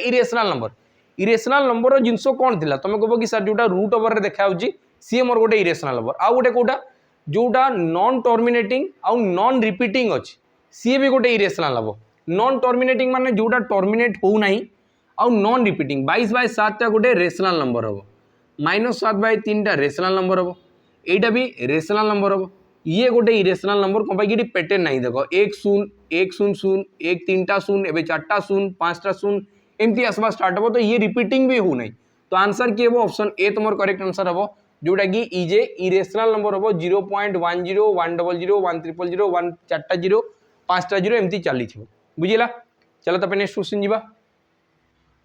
इरेशनल नंबर जिनस कोन थिला तुम कहबो कि सर जोटा रूट ओवर रे देखा होछि सी मोर गोटे इरेशनल नंबर आ गोटे कोटा जोटा नॉन टर्मिनेटिंग आउ नॉन रिपीटिंग अछि सी भी गोटे इरेशनल नंबर नॉन टर्मिनेटिंग माने जोटा टर्मिनेट हो नाही आउ नॉन रिपीटिंग 22/7 टा गोटे रेशनल नंबर हबो -7/3 टा रेशनल नंबर हबो एटा भी रेशनल नंबर हबो ये गोटे इरेशनल नंबर कम कि पैटर्न नहीं देख 1 0 1 0 0 1 3टा 0 एबे 4टा 0 5टा 0 एमती आसवा स्टार्ट हो तो ये रिपीटिंग भी हो नहीं तो आंसर किए ऑप्शन ए तुम करेक्ट आंसर हम जोटा कि इजे इरेशनल नंबर हम 0.10 100 100 100 1 4टा 0 5टा 0 एमती चली बुझिला चलो तो नेक्स्ट क्वेश्चन जीवा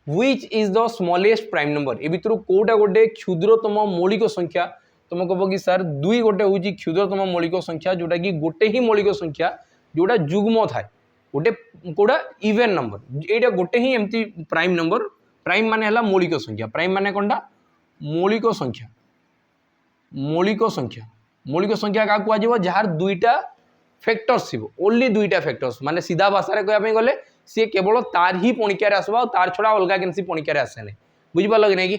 which is the smallest prime number A भितर कोटा गोटे क्षुद्रतम मौलिक संख्या तुम कह कि सर 2 गोटे हूँ क्षुद्रतम मौलिक संख्या जोटा कि गोटे ही मौलिक संख्या जोटा जुग्म थाए गोटे कोड़ा इवेन नंबर एटा गोटे ही एमती प्राइम नंबर प्राइम माने हला मौलिक संख्या प्राइम माने कोनटा मौलिक संख्या मौलिक संख्या का कुआ जीवो जार दुईटा फैक्टर्स थिबो ओनली दुईटा फैक्टर्स माने सीधा भाषा रे कहया पे गले सी केवल तार ही पणिका रे आसबा तार छडा अलगा केनसी पणिका रे आसे नै बुझि पालो कि नै कि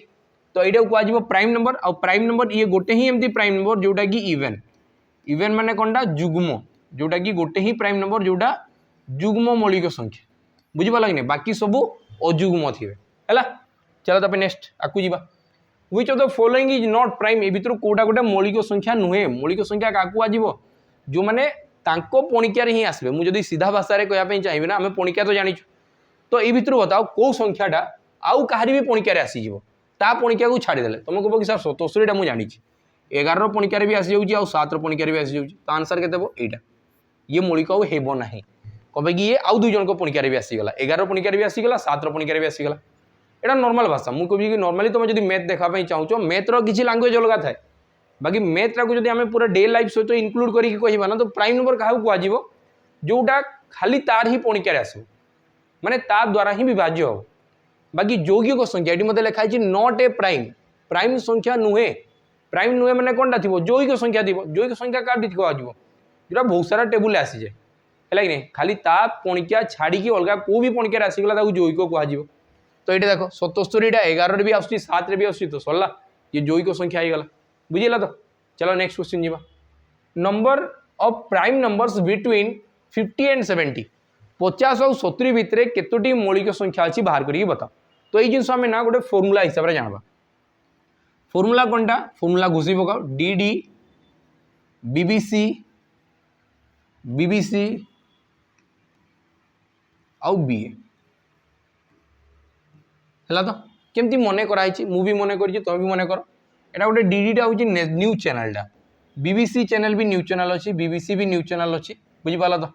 तो ये कह प्राइम नंबर आ प्राइम नंबर ये गोटे ही एमती प्राइम नंबर जोटा कि इवेन माने कोनटा जुग्म जोटा कि गोटे ही प्राइम नंबर जोटा जुग्म मौलिक संख्या बुझी पाला कि नहीं बाकी सब अजुग्म थे है चलो तब नेक्स्ट आकु जीवा which of the following is not prime ए भितर कोटा गोटे मौलिक संख्या नुहे मौलिक संख्या क्या आजीव जो मैंने पणिकार ही आसबे मुझे सीधा भाषा में कहवाई चाहिए ना आम पणिका तो जानी तो ये भितर बताओ कौ संख्याटा आउ कहार भी पणिकार आसीज ता पणिका को छाड़देले तुम कह कि सर 77टा मुझे जानी 11 पणिकार भी आसी जाऊँगी आउ 7 पणिकार भी आसी जाऊँगी तो आंसर के यहाँ ये मौलिक आउ हेब ना कहे कि ये आउ 2 जन पणिकार भी आसीगला 11 पणिकार भी आसीगला 7 पणिकार भी आसीगला यहाँ नॉर्मल भाषा मुझे कह कि नॉर्मली तुम जो मैथ देखापी चाहो मैथ्र किसी लैंग्वेज अलग थाए बाकी मैथ्रा को जब आम पूरा डे लाइफ सहित इनक्लूड करके कहना तो प्राइम नंबर क्या कह जोटा खाली तार ही पणिकार आस माने ता द्वारा ही विभाज्य हो बाकी यौगिक संख्या ये मतलब लिखाई नॉट ए प्राइम संख्या नुहे मैंने कौन थी यौगिक संख्या थी यौगिक संख्या क्या कह जो बहुत सारा टेबुल आसी जाए है कि नहीं खाली ता पणिका छाड़ी अलग कौ भी पणिकार आसीगला यौगिक कह तो ये देख 77टा 11 भी आस 7 भी आस तो सरला ये यौगिक संख्या हो गला बुझेगा तो चलो नेक्स्ट क्वेश्चन जीवा number of prime numbers between 50 and 70 50 और 70 भितर केतोटी मौलिक संख्या अच्छी बाहर करके बताओ तो ये जिनस आम ना गोटे फॉर्मूला हिसाब से जानवा फॉर्मूला कौनटा फॉर्मूला घुसी पकाओ डी डी बीबीसी आउ बीए है तो केमती मन कराई मुझे मन कर तुम भी मन कर यहाँ गोटे डीडीटा हूँ न्यूज चैनलटा बीबीसी चैनल भी न्यूज चैनल अच्छी बीबीसी भी न्यूज चैनल अच्छी बुझीपाल तो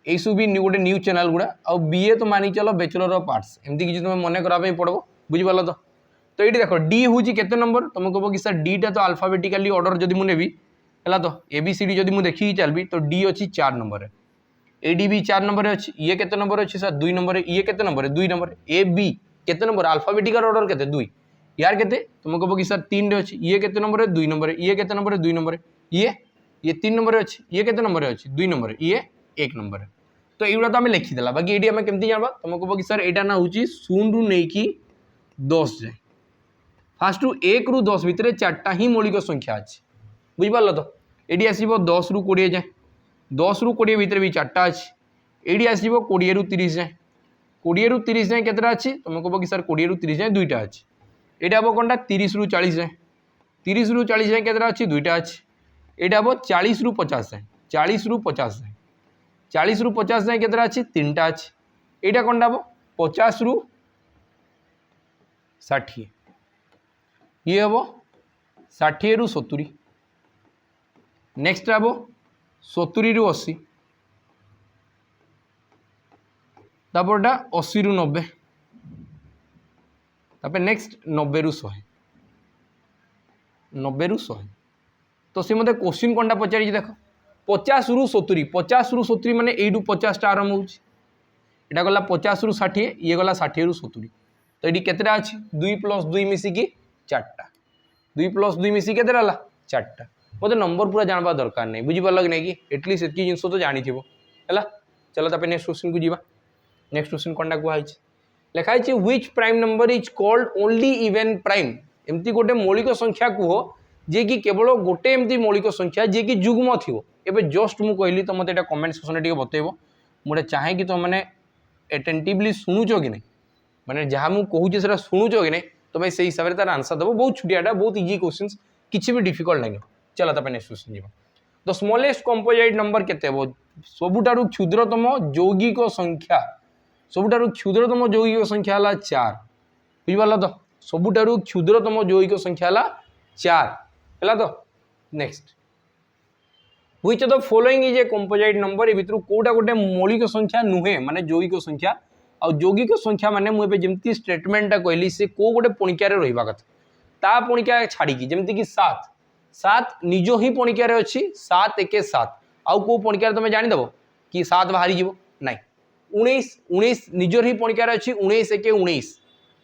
यही सब भी गोटे न्यूज चैनल गुड़ा आ बीए तो मानी चलो बैचलर ऑफ आर्ट्स एमती किसी तुम मन कराई पड़ो बुझीपाल तो ये देख डी हूँ केते नंबर तुम कह कि सर डीटा तो अल्फाबेटिकली ऑर्डर जब मुझे नेबी है तो एबीसीडी जब मुझे देखिए चलबी तो डी अच्छी 4 नंबर ए डी भी 4 नंबर अच्छी ये केते नंबर अच्छी सर 2 नंबर ये केते नंबर 2 नंबर ए बी केते नंबर अल्फाबेटिकल ऑर्डर केते 2 यार केते तुम कह कि सर 3 अच्छी ये केते नंबर 2 नंबर ये केते नंबर 2 नंबर ये 3 नंबर अच्छी ये केते नंबर अच्छी 2 नंबर ये 1 नंबर तो युवा तो आम लिखीदे बाकी ये केमती जानवा तुम कह कि सर यहाँ ना हूँ 0 रू नहीं 10 जाए फास्ट 1 रु 10 भितर 4टा ही मौलिक संख्या अच्छे बुझिपार तो ये आसो 10 रु 20 जाए 10 रु 20 भितर भी 4टा अच्छे ये आसो 20 रु 30 जाए 20 रु 30 जाए केतटा अच्छी तुम कह कि सर 20 रु 30 जाए 2टा अच्छे यहाँ हम कौनटा 30 रु 40 जाए 30 रु 40 जाए केतटा अच्छी 2टा अच्छे यहाँ हम 40 रु 50 जाए 40 रु 50 जाए 40 रु 50 जाए केतटा अच्छी 3टा अच्छे यहाँ कौनटा हम 50 रु 60 ये हम 60 रु 70 नेक्स्ट हम 70 रु 80 तापरटा 80 रु 90 तापर नेक्स्ट 90 रु 100 90 रु 100 तो सी मत क्वेश्चन कौनटा पचारि देख 50 रु 70 50 रु 70 माने यू 50टा आरंभ होटा गला 50 रु 60 ये गला 60 रु 70 तो ये केतटा अच्छी 2 + 2 मिसिकी 4टा 2 + 2 मिसिकी केतटा हला 4टा मतलब नंबर पूरा जानवा दरकार नहीं बुझीपार कि नहीं कि एटलिस्ट एतकी जिनस तो जानी है चलो तापर नेक्स्ट क्वेश्चन को जीवा नेक्स्ट क्वेश्चन कौनटा कहुई लिखाई which prime number is called only even prime एमती गोटे मौलिक संख्या कह जे कि केवल गोटे एमती मौलिक संख्या जे कि जुग्म थी एवं जस्ट मुझे कहली तो मतलब कमेंट सेक्शन में बतैब मुझे चाहे कि तुम मैंने एटेंटिवली शुणुच कि नहीं मैंने जहाँ मुझे कहूँ से शुणुच कि नहीं तुम से हिसाब से तार आंसर देव बहुत छुटियाटा बहुत इजी क्वेश्चन किसी भी डिफिकल्ट नहीं चलो तापर नेक्स्ट क्वेश्चन जीवा द स्मॉलेस्ट कंपोजिट नंबर केते सबुठारु क्षुद्रतम यौगिक संख्या सबुठारु क्षुद्रतम यौगिक संख्या है 4 बुझिपार तो सबुठारु क्षुद्रतम यौगिक संख्या है 4 है तो next which of the following is a composite number A भितर कोटा गोटे मौलिक संख्या नुहे माने यौगिक संख्या आ यौगिक संख्या माने मुझे जमती स्टेटमेंटा कहली से को गोटे पणिकार रहा कथा ता पणिका छाड़ी जमती कि 7 निज ही पणिकार अच्छी 7 1 7 आउ को पणिकार तुम जानीदेव कि 7 बाहरी जीव नाई 19 निजर ही पणिकार अच्छी 19 1 19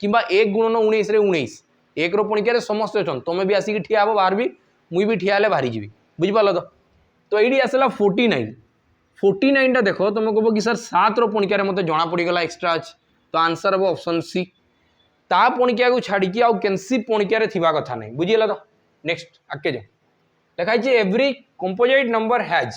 कि 1 गुणन 19 रे 19 एक पणिकार समस्त अच्छा तुम भी आसिक ठिया हे बाहर भी मुई भी ठिया हेले बाहरी जी बुझिपार तो ये आसला 49 टा देख तुम कह कि सर 7 पणिकार मत जना पड़गला एक्सट्रा अच्छे तो आंसर हम ऑप्शन सी ता पणिका को छाड़ी आउ कैंसी पणिकार थिबा कथा नहीं बुझीगला तो नेक्स्ट आगे जाओ लिखाई एवरी कंपोजिट नंबर हैज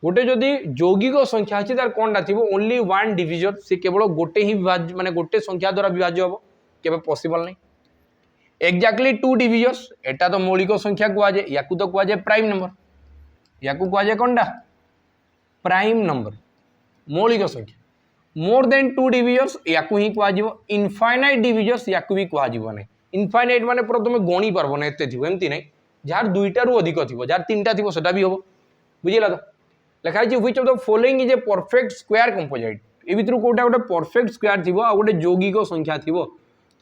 गोटे जदि यौगिक संख्या अच्छी तार कौनटा थी ओनली 1 डिविजन से केवल गोटे ही विभाज्य माने गोटे संख्या द्वारा विभाज्य हम केवल पॉसिबल नहीं एक्जाक्टली 2 डिविजन्स एटा तो मौलिक संख्या कहुए या तो कहुए प्राइम नंबर या कहुए कौनटा प्राइम नंबर मौलिक संख्या मोर देन 2 डिविजन्स या ही कहुए इनफाइनाइट डिविजन्स या भी कहुए नहीं इनफाइनाइट माने पूरा तुम गणी पार्ब ना एत थी एमती नहीं जार 2टा रु अधिक थी जार 3टा थी सेटा भी हम बुझीगला तो लिखाई which of the following is a perfect square composite ए भितर कोटा गोटे परफेक्ट स्क्वायर थी आ गोटे यौगिक संख्या थी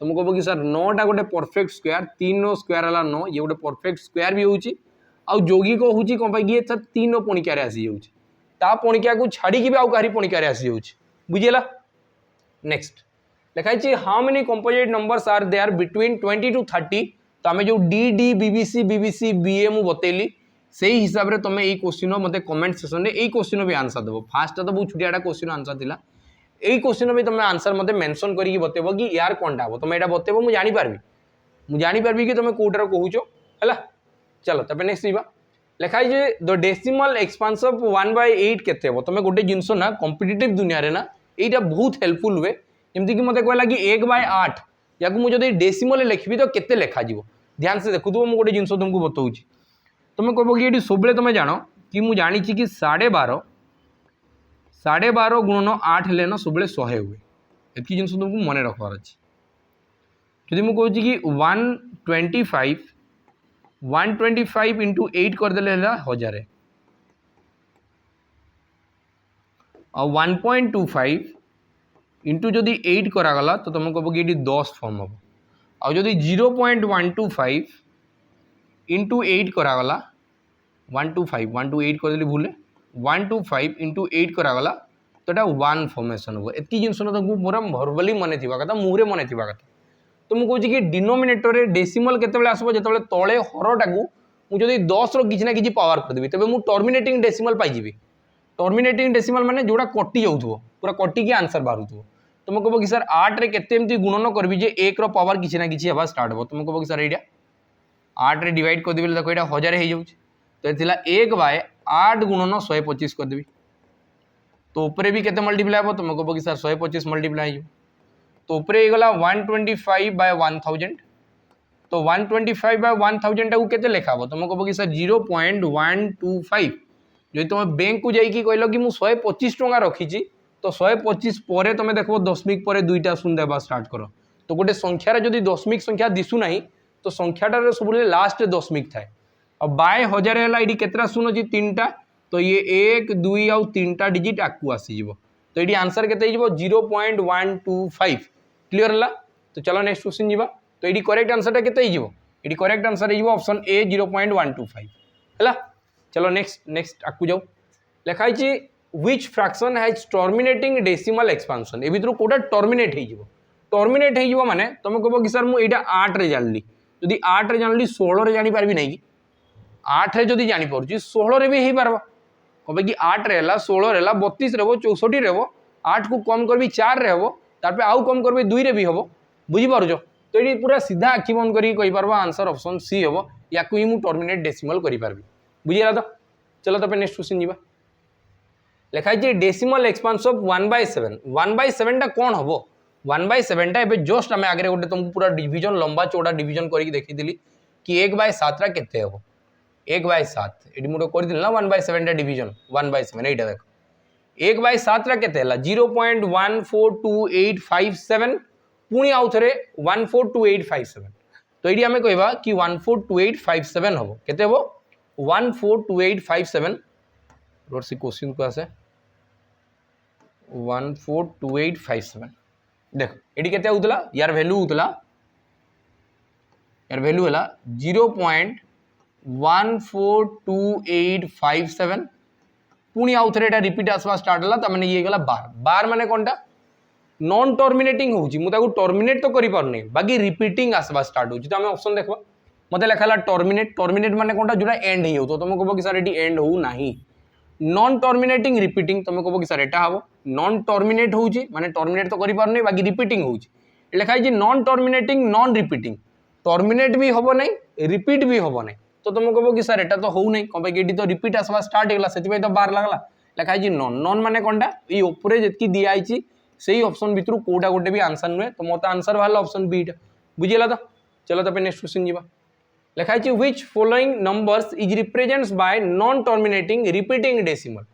तुम कह कि सर 9टा गोटे परफेक्ट स्क्वायर 3 स्क्वायर है 9 ये गोटे परफेक्ट स्क्वायर भी होउची आ यौगिक होउची कौन पाई सर 3 पणिकार आसी जाउची ता पणिका को छाड़ी भी आउ कहारी पणिकार आसी जाउची बुझीगला नेक्स्ट लिखाई how many composite numbers are there between 20 to 30 तो आम जो डी डी बीबीसी बीबीसी बीए मु बतैली से ही हिसाब से तुम यही क्वेश्चन मत कमेंट सेक्शन में यही क्वेश्चन भी आंसर देव फास्ट तो बहुत छुटियाटा क्वेश्चन आंसर थिला यही क्वेश्चन भी तुम आंसर मत मेंशन करके बतेब कि यार कौनटा हम तुम यहाँ बतेब मुझे जानीपारि कि तुम कौटार कहूच है चलो तब नेक्स्ट जीवा लिखाई द डेसिमल एक्सपांस ऑफ 1/8 केते हम तुम गोटे जिनस ना कॉम्पिटिटिव दुनिया रे ना यहाँ बहुत हेल्पफुल हुए जमती कि मत कहला कि 1/8 या मुझे डेसिमल लिखी तो केते लेखा ध्यान से देखु मुझे गोटे जिनस तुमको बताऊँ तुम कह कि ये सब तुम जान कि मुझे जानी कि 12.5 गुणन 8 हेल्ले ना सब 100 हुए एतकी जिन तुमको मन रखबार अच्छे जब मुझे कहूँ कि 125 इंटू 8 करदे 1000 और 1.25 इंटू जदि 8 करागला तो तुम कह कि ये 10 फॉर्म हम और जदि 0.125 इंटू 8 करागला 128 करदेली भूले 125 इंटू 8 करागला तो ये 1 फॉर्मेशन हम एतकी जिन तुमको पूरा भर्बली मन थी कथा मुहरे मन थी कथा तो मुझे कहूँ कि डिनोमिनेटर डेसिमल केतबेले आसब जो तले हरटा को मुझे 10 किसी ना कि पावर करदेवी तेज मुझे टर्मिनेटिंग डेसिमल पाइबी टर्मिनेटिंग डेसिमल माने जोड़ा कटि जाऊ पूरा कटिकी आंसर बाहर तुम कह कि सर 8 रे केते एमती गुणन करबी जे 1 रो पावर किछि ना किछि हेबा स्टार्ट हो तुम कह कि सर एटा 8 रे डिवाइड कर देबे देखो एटा 1000 हे जाउछ तो एथिला 1/8 गुणन 125 कर देबी तो ऊपर भी केते मल्टीप्लाई हो तुम कह कि सर 125 मल्टीप्लाई हो तो ऊपर हे गला 125/1000 तो 125/1000 टाकू केते लेखा हो तुम कह कि सर 0.125 जो तुम बैंक को जाइकी कहल कि मुझे 125 टका रखी तो 125 पर तुम देख दशमिक पर दुईटा शून्य देवा स्टार्ट कर तो गोटे संख्यार जदि दशमिक संख्या दिशु ना तो संख्याटार सब लास्ट दशमिक थाए और बाय 1000 है ये केतटा शून्य अच्छी 3टा तो ये 1 2 आउ 3टा डिजिट आकू आसीज तो ये आंसर केते 0.125 क्लीयर है तो चलो नेक्स्ट क्वेश्चन जीवा तो ये करेक्ट आंसर केते ये करेक्ट आंसर ऑप्शन ए 0.125 है चलो नेक्स्ट आकू जाऊ लिखाई which fraction has terminating decimal expansion ए भितर कोटा टर्मिनेट हो माने तुम कह कि सर मुझे 8 रे जानली जदि 8 रे जानली 16 रे जानी पारबी नहीं कि 8 रे जदि जानी पारुची 16 रे भी हो पारबा कहे कि 8 रे हला 16 रे हला 32 रे हो 64 रे हो 8 को कम करबी 4 रे हो तार पे आउ कम करबी 2 रे भी हो बुझी पारुछो तो ये पूरा सीधा आखि बंद करी कहि पारबा आंसर ऑप्शन सी हो याकू ही मु टर्मिनेट डेसिमल करि पारबी बुझिला तो चलो तो नेक्स्ट क्वेश्चन जीवा लिखाई डेसिमल एक्सपांस ऑफ 1/7 1/7 टा कौन हम 1/7 टा एबे जस्ट आम आगे गोटे तुमको पूरा डिविजन लंबा चौड़ा डिविजन करके देखी कि 1/7 टा केते हो 1/7 ये मुझे कर ना 1/7 टा डिविजन 1/7 एटा देख 1/7 टा केते हला 0.142857 पुणी आउ थे 142857 तो ये आम कहवा कि 142857 हम केते हो 142857 रोसी क्वेश्चन को आसे 142857 देख ये केते होतला यार वैल्यू होतला यार वैल्यू हला 0.142857 पुणी आउ थे एटा रिपीट आसवा स्टार्ट हला त माने ये गला 12 माने कोनटा नॉन टर्मिनेटिंग होची मु ताकू टर्मिनेट तो करि पारने बाकी रिपीटिंग आसवा स्टार्ट होची तो हमें ऑप्शन देखबा मते लिखाला टर्मिनेट माने कोनटा जोटा एंड ही हो तो तुम कहबो कि सर एटी एंड हो नाही नॉन टर्मिनेटिंग रिपीटिंग तुम कहबो कि सर एटा हबो नॉन टर्मिनेट होची माने टर्मिनेट तो करि पारने बाकी रिपीटिंग होची लिखाई जे non terminating non repeating terminate भी हबो नै रिपीट भी हबो नै तो तुम कहबो कि सर एटा तो हो नै कबे कि एटी तो रिपीट आसवा स्टार्ट हेला सेति तो 12 लागला लिखाई जे नॉन नॉन माने कोनटा ई ऊपरे जेतकी दिया आइची सेही ऑप्शन भितरु कोडा गोटे भी आंसर नुहे तो मत आंसर वाला ऑप्शन बी बुझीला तो चलो तो नेक्स्ट क्वेश्चन जीवा लिखाई which following numbers is represents by non terminating repeating decimal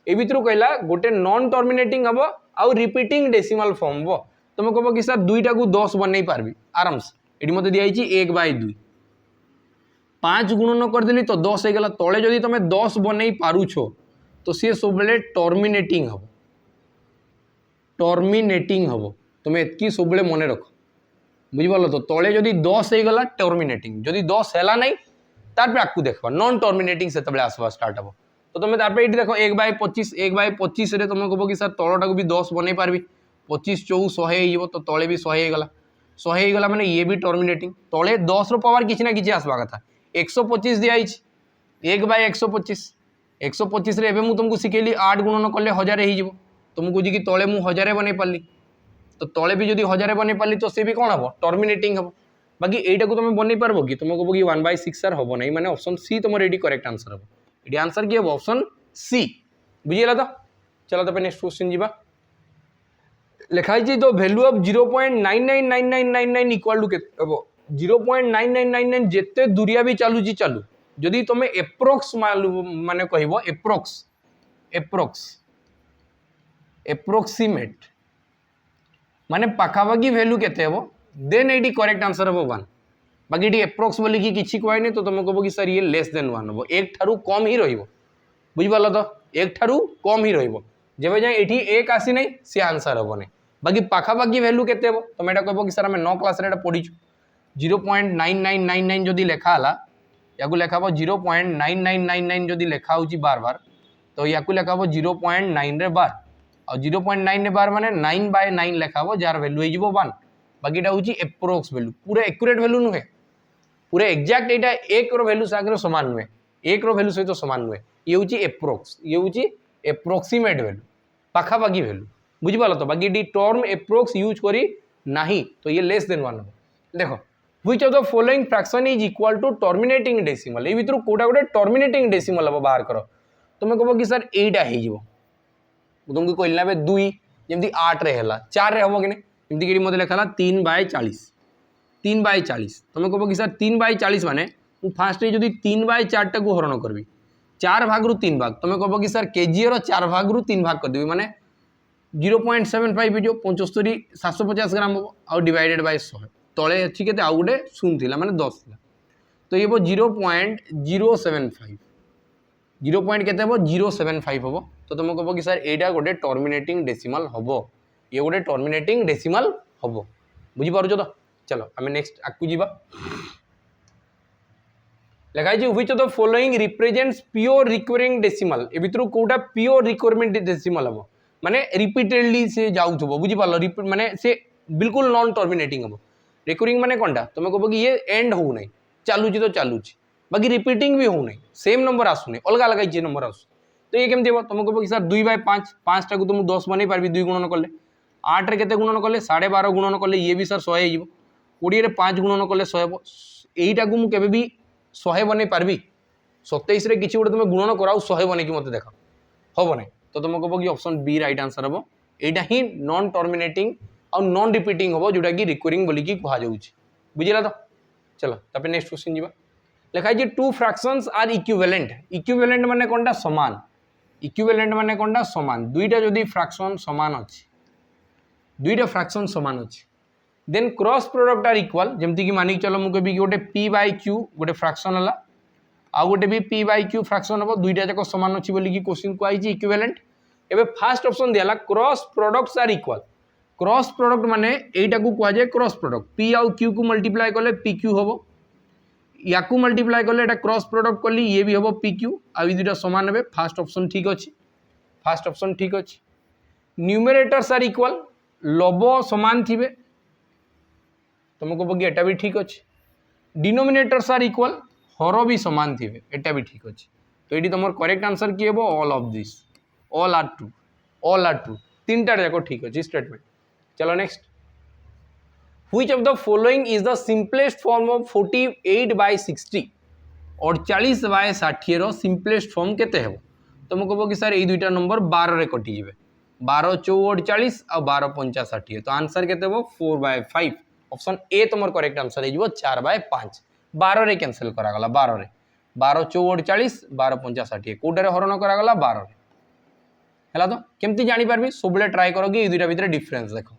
ए भितरु कहला गोटे नॉन टर्मिनेटिंग हबो आउ रिपीटिंग डेसिमल फॉर्म हबो तुम कहबो कि सर दुईटा को 10 बनै पारबी आराम से एटी मते दिया आइची 1/2 5 गुणन कर देली तो 10 हे गला तळे जदी तमे 10 बनै पारुछो तो सी सब बेले टर्मिनेटिंग हबो तुम एतकी सब बेले मन रख बुझिपाल तो तले जदि 10 हो गला टर्मिनेटिंग जदि 10 है ना तार आपको देखा नॉन टर्मिनेटिंग से आसवा स्टार्ट हम तो तुम ये देख 1/25 1/25 रे तुम कह कि सर तलटा को भी 10 बनै पारबी 25 4 100 हो तो तले भी 100 होगा 100 होगा मैंने ये भी टर्मिनेटिंग तले 10 रो पावर किसी ना किसी आसवा कथा 125 दिखाई 1/125 125 रे एबे मु तुमको सिखेली 8 गुणन कले 1000 हो तुमको जी कि तले मु 1000 बनै पारली तो तले भी जदि 1000 बनै पारली तो सी भी कौन हम टर्मिनेटिंग हम बाकी एटा को तुम बनै पारबो कि तुम कहबो कि 1/6 सर हम नहीं माने ऑप्शन सी तुम रेडी करेक्ट आंसर हम ये आंसर की हम ऑप्शन सी बुझिला तो चलो तो नेक्स्ट क्वेश्चन जीवा लिखाई तो वैल्यू ऑफ 0.999999 इक्वल टू केते हबो 0.9999 जेते दूरिया भी चालू जदि तुम एप्रोक्स माने कहबो एप्रोक्सीमेट माने पाखापाखी वैल्यू केते हबो देन एटी करेक्ट आंसर हबो 1 बाकी एटी एप्रोक्स बोली कि किछि कहै नै तो तुम कहबो कि सर ये लेस देन 1 हबो एक थारु कम ही रहिबो बुझि पालो तो एक थारु कम ही रहिबो जेबे जाय एटी एक आसी नै से आंसर हबो नै बाकी पाखापाखी वैल्यू केते हबो तुम एटा कहबो कि सर हम 9 क्लास रे एटा पढिछु 0.9999 जदि लेखा हला याकू लेखा हबो 0.9999 जदि लेखा होची बार बार तो याकू लेखा हबो 0.9 रे बार और 0.9 बार माने 9/9 लेखा हो जार वैल्यू हो 1 बाकी एटा होची एप्रोक्स वैल्यू पूरा एक्यूरेट वैल्यू नुहे पूरा एग्जैक्ट एटा एक रो वैल्यू सागर समान नुहे एक रो वैल्यू सहित समान नुहे ये होची एप्रोक्स ये होची एप्रोक्सीमेट वैल्यू पाखापाखी वैल्यू बुझिपाल तो बाकी डी टर्म एप्रोक्स यूज करी नहीं तो ये लेस देन 1 देखो which of the following fraction is equal to terminating decimal ए भितर कोटा गोटे टर्मिनेटिंग डेसिमल हम बाहर कर तुम कह कि सर एटा हो तुमको कहली ना 2 जमी 8 रे 4 रे हम कि जमी कि मतलब लिखा 3/40 3/40 तुम कह कि सर 3/40 माने फास्ट जो 3/4 टाक हरण करी 4 भाग रु 3 भाग तुम कह कि सर केजी 4 भाग रु 3 भाग करदेवी माने 0.75 जो 75 750 ग्राम हम आउ डिवाइडेड बाय 100 तले अच्छी के आउ गोटे 0 थी माने 10 थी तो ये 0.075 0 पॉइंट के 075 हम तो तुम कह कि सर एटा गोटे टर्मिनेटिंग डेसिमल हम ये गोटे टर्मिनेटिंग डेसिमल हम बुझीपार तो चलो आम नेक्स्ट आकु जीवा लिखाई which of the following represents pure recurring decimal ए भितर कोटा प्योर रिकरिंग डेसिमल हम माने रिपीटेडली से जाउथबो बुझीपाल माने से बिल्कुल नॉन टर्मिनेटिंग हम रिकरिंग माने कोनटा तुम कह कि ये एंड हो नहीं चालुची तो चालुची बाकी रिपीटिंग भी हो नहीं सेम नंबर आसुनी अलग अलग नंबर आसु तो ये केमती हम तुम कह कि सर 2/5 5 टाक तुम 10 बन पारि 2 गुणन कले 8 रे केते गुणन कले 12.5 गुणन कले ये भी सर 100 हो 20 रे 5 गुणन कले 100 हो यहीटा को मुझे भी 100 बन पारि 27 रे किसी गोटे तुम गुणन कराओ 100 बन कि मत देखा हम ना तो तुम कह कि ऑप्शन बी राइट आंसर हम यहाँ ही नॉन टर्मिनेटिंग और नॉन रिपीटिंग हम जोटा कि रिकरिंग बोलिक कहुच्छे बुझेगा तो चलो तापर नेक्स्ट क्वेश्चन जीवा लिखाई 2 फ्रैक्शंस आर इक्विवेलेंट इक्विवेलेंट माने कोनटा समान इक्विवेलेंट माने कोनटा समान दुईटा जदि फ्रैक्शन समान अच्छी दुईटा फ्रैक्शन समान अच्छी then cross product are equal जमती कि मानिक चलो मुझे भी गोटे p/q गोटे फ्रैक्शन है आउ गोटे भी p/q फ्रैक्शन हम दुईटा जाक समान अच्छी बोलिकी क्वेश्चन कही इक्विवेलेंट एबे फर्स्ट ऑप्शन दिया cross products are equal cross product माने एटा को कह जाए क्रॉस प्रोडक्ट p आउ q को मल्टीप्लाई कले pq हम या मल्टीप्लाई कले एटा क्रॉस प्रोडक्ट कली ये भी हम pq आ दुईटा समान हे फर्स्ट ऑप्शन ठीक अच्छे फर्स्ट ऑप्शन ठीक अच्छे न्यूमरेटर्स आर इक्वल लब समान थी तुम कह कि एटा भी ठीक अच्छे डिनोमिनेटर्स आर इक्वल हर भी समान थी एटा भी ठीक अच्छे तो ये तुम करेक्ट आंसर किए all of this all are true तीन टार जाक ठीक अच्छे स्टेटमेंट चलो next which of the following is the simplest form of 48/60 और 40/60 रो सिंपलेस्ट फॉर्म केते हेबो तुम कह कि सर ये दुईटा नंबर 12 रे कटि जिवे 12 4 40 और 12 5 60 तो आंसर केते हेबो 4/5 ऑप्शन ए तुम करेक्ट आंसर हो 4/5 12 रे कैंसिल करा गला 12 रे 12 4 40 12 5 60 कोटारे हरण करा गला 12 रे है तो केमती जानी पारबी सब ट्राए कर कि दुईटा भितर डिफरेंस देख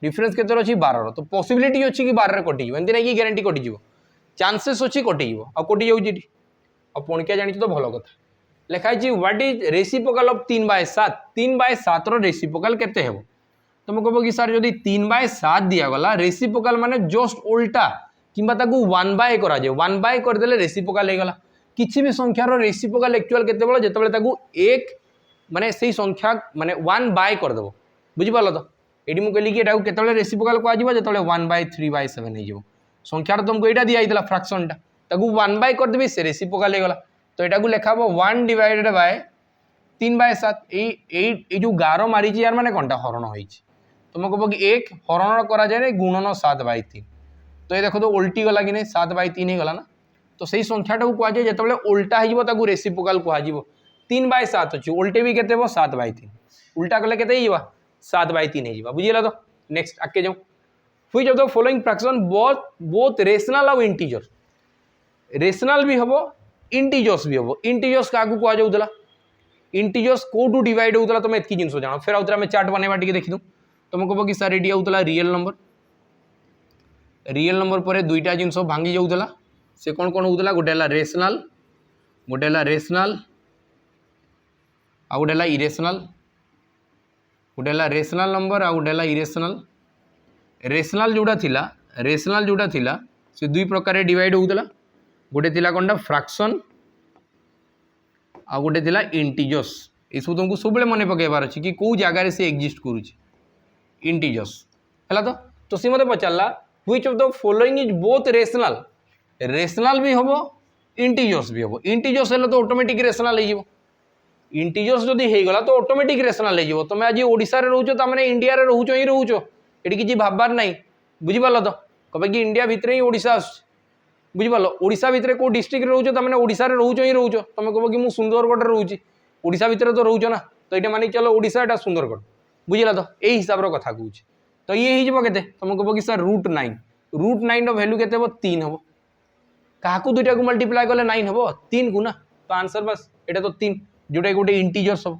डिफरेंस के अच्छी 12 तो पॉसिबिलिटी अच्छी कि 12 कटिज एमती नहीं कि ग्यारंटी कटिज चांसेस अच्छी कटिज आ कटि जाऊँगी आ पुणिया जानी तो भल कथा लिखाई what is reciprocal of 3/7 3/7 reciprocal केते हेबो तुम कह कि सर जदि 3/7 दिगला रेसिप्रोकल माने जस्ट उल्टा किंबा ताकू 1/, करा जाए 1/, करदेले रेसिप्रोकल होगला किसी भी संख्यार रेसिप्रोकल एक्चुअल केते जिते ताकू एक माने से संख्या माने 1/, करदेव बुझिपाल तो ये मुझे कहली कि केतले रेसिप्रोकल कह जो 1/3/7 हो संख्यार तुमको यहाँ दिखाई फ्रैक्शनटा ताकू 1/, करदेवी से रेसिप्रोकल होगला तो यहाँ लिखा 1 डिवाइडेड बाय 3/7 ये जो 11 मारी यार माने कौनटा हरण हो तुम कह कि एक हरण करा जाए गुणन 7/3 तो ये देखो तो उल्टी गला कि नहीं 7/3 गला ना तो सही संख्याटा को कह जाए जो उल्टा हो रेसिप्रोकल कह 3/7 अच्छी उल्टे भी केते 7/3 उल्टा कले केते 7/3 हो बुझीला तो नेक्स्ट आगे जाऊँ which of the following fraction both rational और इंटीजर रेशनल भी हम इंटीजर्स भी हम इंटीजर्स क्या कह जाऊला इंटीजर्स कौटू डिवाइड होता तुम एतकी जिन जान फिर आउे चार्ट बनवा टी देखी दूँ तुम कह कि सर ये होता रियल नंबर पर दुईटा जिन भांगी जाऊला से कौन कौन होता गोटे रेशनल आ गोटे इरेशनल गोटे रेशनल नंबर आ गोटे इरेशनल रेशनल जोड़ा थिला से दुई प्रकार डिवाइड होता गोटे थिला कौनटा फ्रैक्शन आ गोटे थिला इंटीजर्स ये सब तुमको सब मन पकेबार अच्छी कि कौ जगार से एक्जिस्ट करुच्ची इंटीजर्स है तो सी मत पचारा which of the following is both rational भी हम इंटीजर्स भी हम इंटीजर्स है तो ऑटोमेटिक रेशनल हो इंटीजर्स जदि हेगला तो ऑटोमेटिक रेशनल हो तुम आज ओडिशा रे रोचो तमें इंडिया रे रोचो ही रोचो ये किसी भाबार ना बुझिपाल तो कहे कि इंडिया भितर ही ओडिशा आस बुझिपाल ओडिशा भितर को डिस्ट्रिक्ट रोचो तमें ओडिशा रे रोचो ही रोचो तुम कह कि मुझे सुंदरगढ़ रोचे ओडिशा भितर तो रोचो ना तो ये मानिक चलो ओडिशा एटा सुंदरगढ़ बुझिला तो यही हिसाब रे कथा कहूँ तो ये हो के तुम कह कि सर √9 भैल्यू के 3 हम क्या दुईटा को मल्टीप्लाई कले 9 हम 3 को ना तो आंसर बस ये तो 3 जोटा गोटे इंटीजर्स हम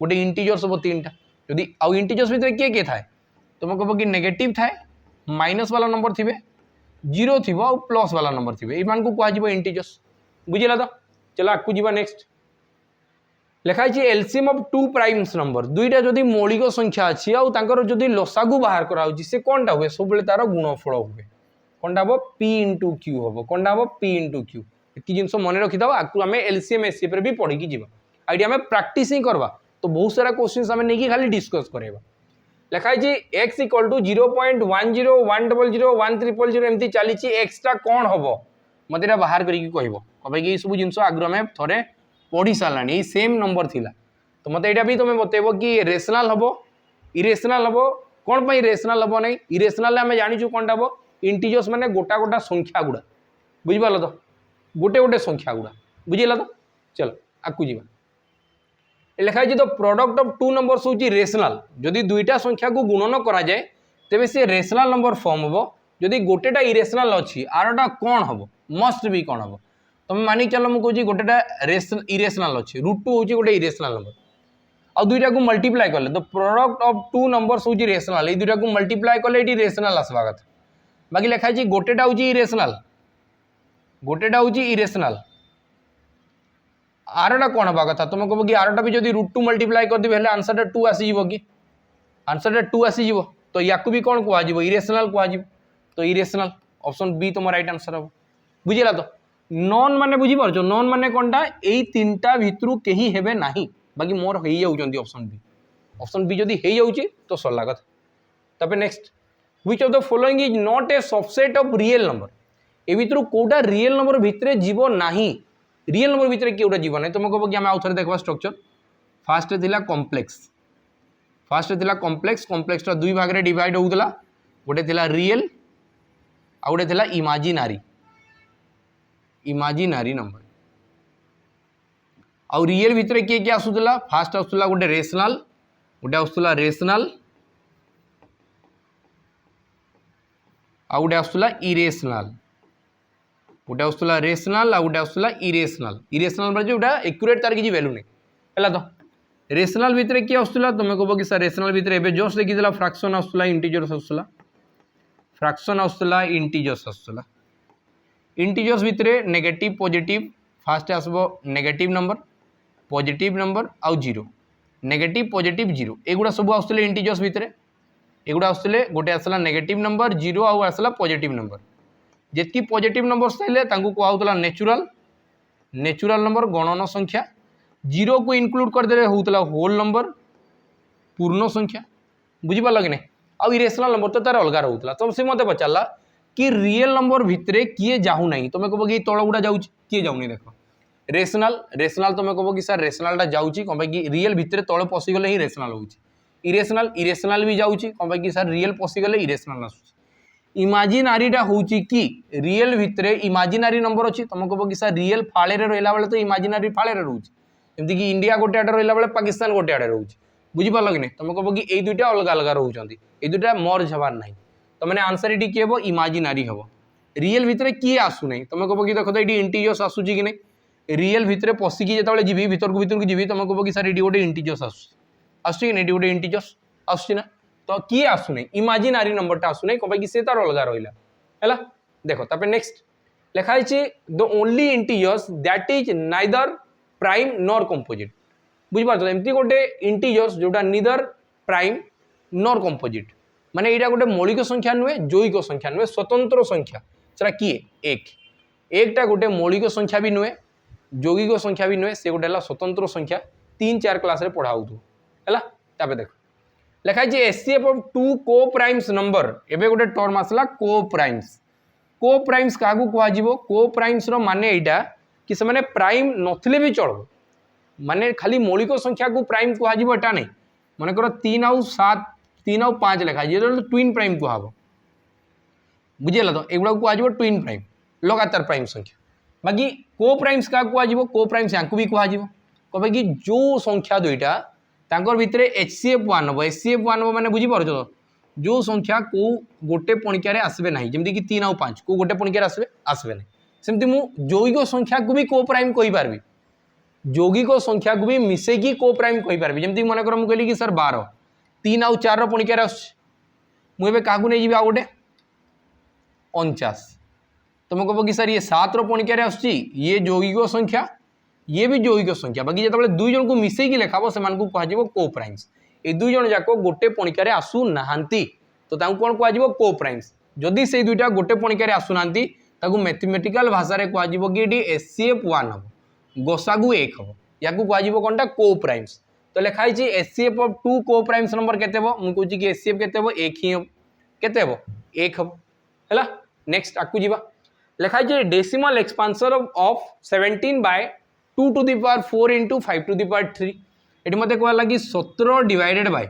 गोटे इंटीजर्स हम 3टा जदि आउ इंटीजर्स भितर किए किए थाए तुम कह कि नेगेटिव थाए माइनस वाला नंबर थे 0 थी आउ प्लस वाला नंबर थे यूँ को कह इंटीजर्स बुझिला तो चलो आगू जी नेक्स्ट लिखाई एलसीएम ऑफ 2 प्राइम्स नंबर दुईटा जदि मौलिक संख्या अच्छी आउर जदि लसागु बाहर कराऊँ से कौनटा हुए सब तार गुणफल हुए कौनटा हम P × Q हम कौनटा हम P × Q ये जिन मन रखी था आपको आम एलसीएम एससीएफ भी पढ़ी जा आईडी आम प्राक्टिस ही करवा तो बहुत सारा क्वेश्चन आम नहीं खाली डिस्कस करवा लिखाई x = 0.10 100 1300 एमती चली एक्सटा कौन हम मत बाहर करके कह ये सब जिन आगु आम थे पढ़ी सारा ये सेम नंबर थिला तो मत यहाँ भी तुम बतेब कि रेशनल हम इरेशनल हम कौन पर रेशनल हम ना इरेशनल आम जाचु कौन हम इंटीजर्स माने गोटा गोटा संख्या गुड़ा बुझिपाल तो गोटे गोटे संख्या गुड़ा बुझेगा तो चलो आकु जी लिखाई द प्रोडक्ट ऑफ 2 नंबर्स हूँ रेशनल जदि दुईटा संख्या को गुणन करा जाए तेबे से रेशनल नंबर फॉर्म हम जदि गोटेटा इरेशनल अच्छी आरटा कौन हम मस्ट भी कौन हम तुम मानिक चलो मुझे कहूँ गोटेटा इरेशनल अच्छी √2 हूँ गोटे इरेशनल नंबर आ दुईटा को मल्टीप्लाई कले द प्रोडक्ट ऑफ 2 नंबर्स हूँ रेशनल ये दुईटा को मल्टीप्लाई कले ये रेशनल आसवा कथा बाकी लिखाई गोटेटा हूँ इरेशनल गोटेटा हूँ इरेशनल आरटा कौन हवा कथा तुम कह कि आरटा भी जब √2 मल्टीप्लाई कर देवे आंसर 2 आसीज कि आंसर 2 आसीज तो या भी कौन कह इरेशनल कह तो इरेशनल ऑप्शन बी तुम राइट आंसर हम बुझेगा तो नॉन माने बुझीपार नॉन माने कौनटा यही 3टा भितर कहीं हेबे नहीं बाकी मोर हो जाउछंती ऑप्शन बी जदि हो जाउछि तो सरला कथा तबे next which of the following is not a subset of real number A भितर कोटा रियल नंबर भितर जीव नाही रियल नंबर भितर कोटा जीव ना तुम कह कि आम आउ थे देखा स्ट्रक्चर फास्ट थिला कॉम्प्लेक्स कॉम्प्लेक्स दुई भाग में डिवाइड होउतला गोटे थिला रियल आ गोटे थिला इमाजिनारी नंबर आउ रियल भितर किए किए आसूला फास्ट आसूला गोटे रेशनल गोटे आसूला रेशनल आ गोटे आसूला इरेशनल गोटे आसूला रेशनल आ गोटे आसूला इरेशनल इरेशनल जोटा एक्यूरेट तार किसी वैल्यू नहीं है तो रेशनल भितर किए आसूला तुम कह कि सर रेशनल भितर एबे जस्ट देखी फ्रैक्शन आसूला इंटीजर्स आसूला फ्रैक्शन आसूला इंटीजर्स आसूला इंटीजर्स भितर नेगेटिव पॉजिटिव फास्ट आसबो नेगेटिव नंबर आउ 0 नेगेटिव पॉजिटिव 0 एगुड़ा सब आसुले इंटीजर्स भितर एगुड़ा आसुले गोटे आसला नेगेटिव नंबर 0 आउ आसला पॉजिटिव नंबर जेतकी पॉजिटिव नंबर्स थाइले तांकू कहउतला नेचुरल नंबर गणन संख्या 0 को इनक्लूड कर देले होउतला होल नंबर पूर्ण संख्या बुझिपाल कि नहीं आउ इरेशनल नंबर तो तार अलग रोला तो से मत पचारा कि रियल नंबर भितर किए जाऊ ना तुम कह कि तल गुड़ा जाऊँ किए जाऊनी देख रेशनल तुम कह कि सर रेशनलटा जाऊँगी कौन कि रियल भितर तल पशिगले ही रेशनल हो इरेशनल भी जाऊँगी कौन कि सर रियल पशिगले इरेशनल आस इमाजिनारीटा हूँ कि रियल भितर इमाजिनारी नंबर अच्छी तुम कह कि सर रियल फाड़े रहा बेले तो इमाजिनारी फाड़े रोचे जमीक इंडिया गोटे आड़े रहा बेले पाकिस्तान गोटे आड़े रोचे बुझिपाल कि नहीं तुम कह कि ये दुईटा अलग अलग रोचे ये दुईटा मर्ज हबार ना तो मैंने आंसर ये किए हम इमाजिनारी हम रियल भितर किए आसू ना तुम कह कि देख तो ये इंटीजर्स आसूची कि नहीं रियल भितर पशिकी जो जी भर को जी तुम कह कि सर ये गोटे इंटीजर्स आसूँ कि नहीं गोटे इंटीजर्स आसूँ ना तो किए आसू ना इमाजिनारी नंबरटा आसू ना कहीं से तार अलग रहा है देख तापर नेक्स्ट लिखाई the only integers that is neither prime nor composite बुझिपार एमती गोटे इंटीजर्स जोटा निदर प्राइम नॉर कंपोजिट माने यहाँ गोटे मौलिक संख्या नुहे जैविक संख्या नुहे स्वतंत्र संख्या सेटा किए एकटा गोटे मौलिक संख्या भी नुहे जैविक संख्या भी नुहे से गोटे स्वतंत्र संख्या 3-4 क्लास रे पढ़ा है देख लिखाई एससीएफ ऑफ 2 को प्राइम्स नंबर एबे गोटे टर्म आसला को प्राइम्स क्या कह को प्राइम्स रो माने एटा कि से माने प्राइम नथिले भी चलो माने खाली मौलिक संख्या को प्राइम कहुब एटा नहीं मनकर 3 आउ 7 3 आउ 5 लिखा ये ट्विन प्राइम कहब बुझेगा तो एगुड़ा कहुब ट्विन प्राइम लगातार प्राइम संख्या बाकी को प्राइम्स क्या कहुब को प्राइम्स या भी कहुब कहे कि जो संख्या दुईटा तांकर भितर HCF 1 हम HCF 1 हम मैंने बुझीपार तो जो संख्या को गोटे पणिकार आसबे ना जमी कि 3 आउ 5 को गोटे पणिकार आसबे ना सेमती मु यौगिक संख्या को भी को प्राइम कहींपारि यौगिक संख्या को भी मिसेकी को प्राइम कहींपारि जमी मनकर मुझे कहली कि सर 12 3 आउ 4 पणिकार आसुचे क्या नहीं आ गोटे 49 तुम कह कि सर ये 7 पणिकार आसुची ये यौगिक संख्या ये भी यौगिक संख्या बाकी जो दुई जन को मिसेकी लिखाब से कह को प्राइम्स ये दुई जन जाक गोटे पणिकार आसु नाहांती तो कौन कह को प्राइम्स जदि से दुईटा गोटे पणिकार आसुना मैथमेटिकल भाषा रे कह कि HCF 1 हम गोसागु 1 हम या कह कौनटा को प्राइम्स तो लिखाई HCF ऑफ 2 को प्राइम्स नंबर केते हो मु कहूँ कि HCF केते हो 1 ही हम केते हो 1 हम है नेक्स्ट आकु जीवा लिखाई decimal expansion of 17 by 2 to the power 4 into 5 to the power 3 ये मत कह लगी 17 डिवाइडेड बाय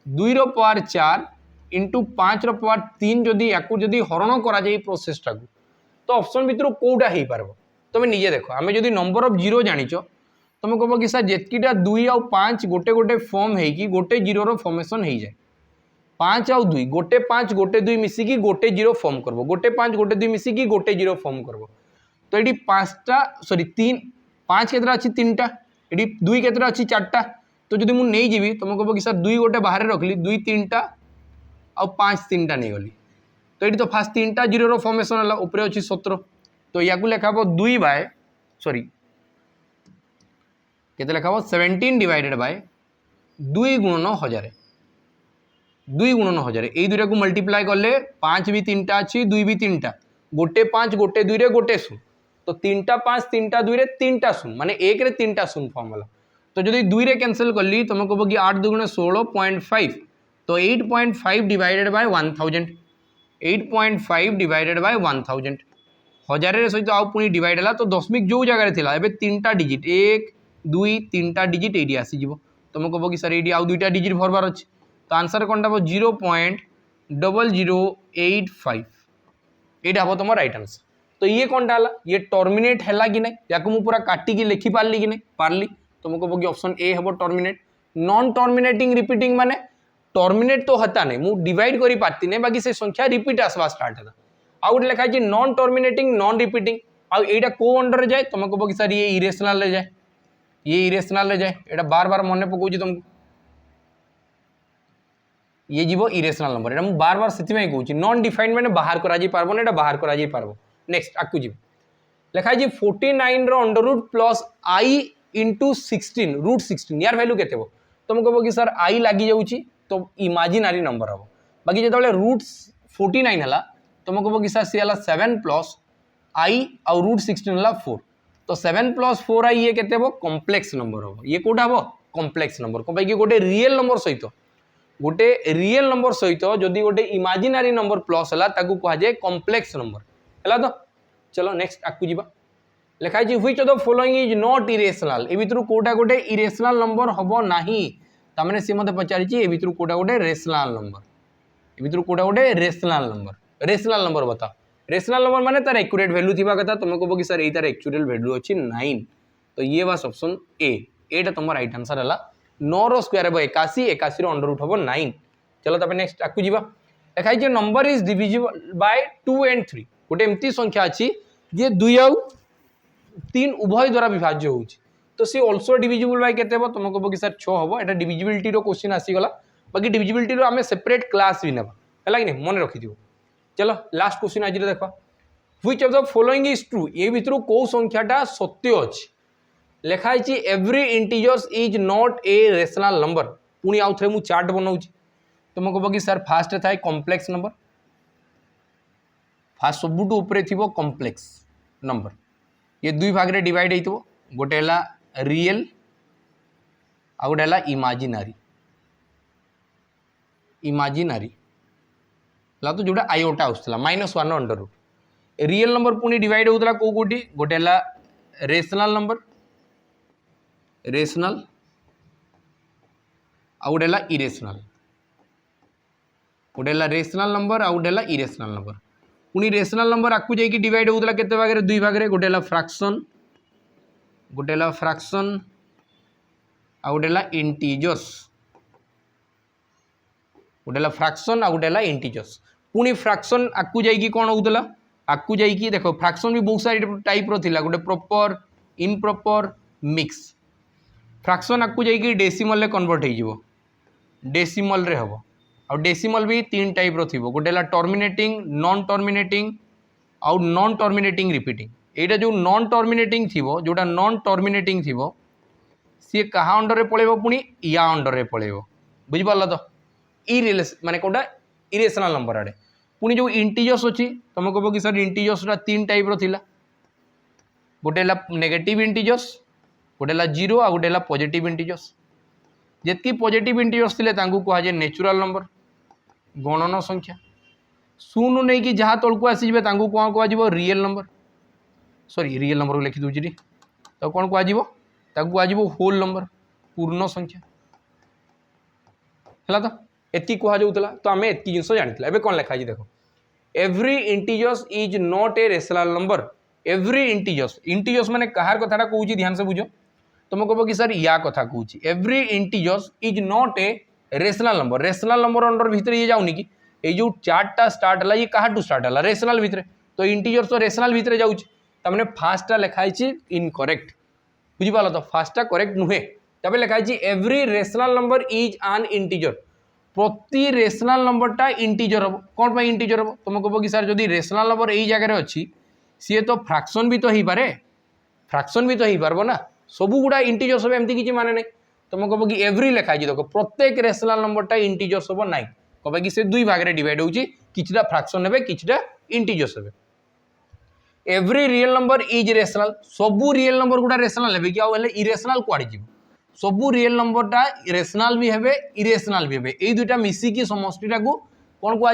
2 रो पावर 4 इंटू 5 रो पावर 3 जदि याकू जदि हरण करा जाई प्रोसेसटा को तो ऑप्शन भितर कोटा हो पार तुम निजे देख आम जदि नंबर ऑफ जीरो जानिच तुम कह कि सर जितकीटा 2 आउ 5 गोटे गोटे फॉर्म है गोटे जीरो रो फॉर्मेशन हो जाए 5 आउ 2 गोटे 5 गोटे 2 मिसिकी गोटे जीरो फॉर्म करबो गोटे 5 गोटे 2 मिसिकी गोटे जीरो फॉर्म करबो तो ये 5टा सॉरी 3 5 केतरा अच्छी 3टा ये 2 केतरा अच्छी 4टा तो जब मुझे नहीं जीवी तुम कह कि सर 2 गोटे बाहर रखली 2 3टा आ 5 3टा नहीं गली तो ये तो फास्ट 3टा जीरो रो फॉर्मेशन है ऊपर अच्छी 17 तो या लिखा 2 बाय सॉरी केते लिखा 17 डिवाइडेड बाय 2 गुणन 1000 2 गुणन 1000 ये दुईटा को मल्टीप्लाई कले 5 भी 3टा अच्छी 2 भी 3टा गोटे 5 गोटे 2 रे गोटे शून्य तो 3टा 5 3टा 2 रे 3टा शून्य माने 1 रे 3टा शून्य फॉर्म वाला तो जब 2 रे कैंसिल कली तुम कह कि 8 2 16.5 तो 8.5 डिवाइडेड बाय 1000 8.5 डिवाइडेड बाय 1000 हजार सहित आउ पुणी डिवाइड है तो दशमिक जो जगह थी एवं 3टा डिजिट 1 2 3टा डिजिट ये आसीज तुम कह कि सर ये आउ 2टा डिजिट भरबार अच्छे तो आंसर कौन हम 0.0085 यहाँ हम तुम राइट आंसर तो ये कौन है ये टर्मिनेट है कि नहीं या मुझे पूरा काटिकी लिखि पार्ली कि नहीं पार्ली तुम कह कि ऑप्शन ए हम टर्मिनेट नॉन टर्मिनेटिंग रिपीटिंग माने टर्मिनेट तो हता नहीं मुझे डिवाइड करी पार्टी नहीं बाकी से संख्या रिपीट आसवा स्टार्ट है आउ गोटे लिखा है नॉन टर्मिनेटिंग नॉन रिपीटिंग आईटा को अंडर जाए तुम कह कि सर ये इरेशनल रे जाए ये इरेशनल रे जाए यहाँ बार बार मन पकाऊँ तुमको ये जीव इरेशनल नंबर यहाँ मुझे बार बार से कहूँ नॉन डिफाइंड मैंने बाहर करा बाहर करा नेक्स्ट आकु जीव लिखा है 49 रो अंडर रूट प्लस आई इंटू 16 रूट 16 यार वैल्यू केते हो तुम कह कि सर आई लगी जाऊँगी तो इमेजिनरी नंबर हम बाकी जो रूट 49 है तुम कह कि सर सी है 7 प्लस आई आउ रूट 16 है 4 तो 7 प्लस 4 आई ये केते हो कॉम्प्लेक्स नंबर हम ये कौटा हम कॉम्प्लेक्स नंबर कहीं गोटे रियल नंबर सहित गोटे रियल नंबर सहित जदि गोटे इमेजिनरी नंबर प्लस है कहुए कॉम्प्लेक्स नंबर है तो चलो नेक्स्ट आकु जीवा लिखा है which of the following is not irrational ए भितर कोटा गोटे इरेशनल नंबर हम नाही तामने सी मते पचारिछि ए भितर कोटा गोटे रेशनल नंबर ए भितर कोटा गोटे रेशनल नंबर बता रेशनल नंबर माने तार एक्यूरेट वैल्यू थिबा कथा तुम कहबो कि सर ए तार एक्चुअल वैल्यू अछि 9 तो ये बस ऑप्शन ए एटा तुम राइट आंसर हला 9 रो स्क्वायर है 81 81 रो अंडर रूट हम 9 चलो तब नेक्स्ट आकु जीवा लिखाई जे number is divisible by 2 and 3 गोटे एमती संख्या अच्छी जे 2 आउ 3 उभय द्वारा विभाज्य होउछि तो सी ऑल्सो डिविजिबल बाय केते हो तुम कहबो कि सर 6 हबो एटा डिविजिबिलिटी रो क्वेश्चन आसी गला बाकी डिविजिबिलिटी रो हमें सेपरेट क्लास भी नेबा हैला कि नहीं मन रखि दियो चलो लास्ट क्वेश्चन आज देखो which of the following is true ये भितर को संख्याटा सत्य अछि लिखाई छी every integers is not a rational number पुणी आउ थे मु चार्ट बनाउछि तुम कहबो कि सर फास्ट थाए कॉम्प्लेक्स नंबर फास्ट सबुठ उपरे थिबो कॉम्प्लेक्स नंबर ये दुई भाग रे डिवाइड हेइतबो गोटे हला रियल आ गोटे हला इमेजिनरी ला तो जोटा आयोटा आउसला -1 अंडर रूट रियल नंबर पुणी डिवाइड होतला को गोटी गोटे हला रेशनल नंबर रेशनल आ गोटे है इरेशनल, गोटे है रेशनल नंबर आ गोटे है इरेशनल नंबर। पुणी रेशनल नंबर आपको जाइए डिवाइड होता केते भाग में, दुई भाग में, गोटे है फ्रैक्शन, गोटे है फ्रैक्शन आ गोटे है इंटीजर्स, गोटे है फ्रैक्शन आ गोटे है इंटीजर्स। पुणी फ्रैक्शन आपको जाइए कौन होता, आपको जाइए देखो फ्रैक्शन भी बहुत सारी टाइप रो थिला, गोटे प्रॉपर इम्प्रॉपर मिक्स। फ्रैक्शन आपको जाइए डेसिमल रे कन्वर्ट हो, डेसिमल रे हम, आ डेसिमल भी तीन टाइप रो थिबो, गोटे है टर्मिनेटिंग, नॉन टर्मिनेटिंग आउ नॉन टर्मिनेटिंग रिपीटिंग। एटा जो नॉन टर्मिनेटिंग थिबो, जोटा नॉन टर्मिनेटिंग थिबो सी कहा अंडर रे पळेबो, पुणी या अंडर रे पळेबो, बुझि पारला तो इरिलेस माने कोटा इरेशनल नंबर आड़े। पुणी जो इंटीजर्स अच्छी तुम कह कि सर इंटीजर्सटा तीन टाइप रो थिला, गोटे है नेगेटिव इंटीजर्स, गोटे है जीरो आ गोटे है पॉजिटिव इंटीजर्स। जितकी पॉजिटिव इंटीजर्स थिले तांकू कहुए नेचुरल नंबर, गणन संख्या। शून्य नहीं कि जहाँ तलको आसीजे तांकू कौन कहुए real number, sorry real number को लिखि दूसरी, तो कौन कहुए होल नंबर, पूर्ण संख्या है। तो एति कहला, तो आम एति जिन जानी। एवं कौन लिखाई देख, every integers is not a rational number. Every integers, integers माने कहार कथाटा कहूँ, ध्यान से बुझ, तुम कह कि सर या कथा कहूँ। Every integers is not a rational number. Rational number under भितर ये जाऊनी कि ये जो चार्टा स्टार्ट है ये कहाँ स्टार्ट है, रेशनल भितर, तो इंटीजर्स तो रेशनल भितर जाऊँ, तमें फास्टा लिखाई इनकरेक्ट, बुझिपाल तो फास्टा करेक्ट नुहे। तब लिखाई एव्री रेशनल नंबर इज आन इंटीजर, प्रति रेशनल नंबरटा इंटीजर हम। कौन पाई इंटीजर हम, तुम कह कि सर जदि रेशनल नंबर यही जगह अच्छी सी तो फ्रैक्शन भी तो हो पारे, फ्रैक्शन भी तो हो पार ना, सबू गुड़ा इंटीजर सब एमती किसी माने नहीं। तुम कह कि एव्री लिखाई देखो प्रत्येक रेशनल नंबरटा इंटीजर सब ना, कह कि दुई भाग में डिवाइड होची, किछिटा फ्रैक्शन हे, किछिटा इंटीजर्स हे। Every real number is rational, सबू रियल नंबर गुड़ा रेशनल हे कि आउ इरेशनल कुआडे जीव, सबू रियल नंबरटा रेशनल भी हे, इरेशनल भी हे। दुईटा मिसिकी समष्टिटा को कौन कह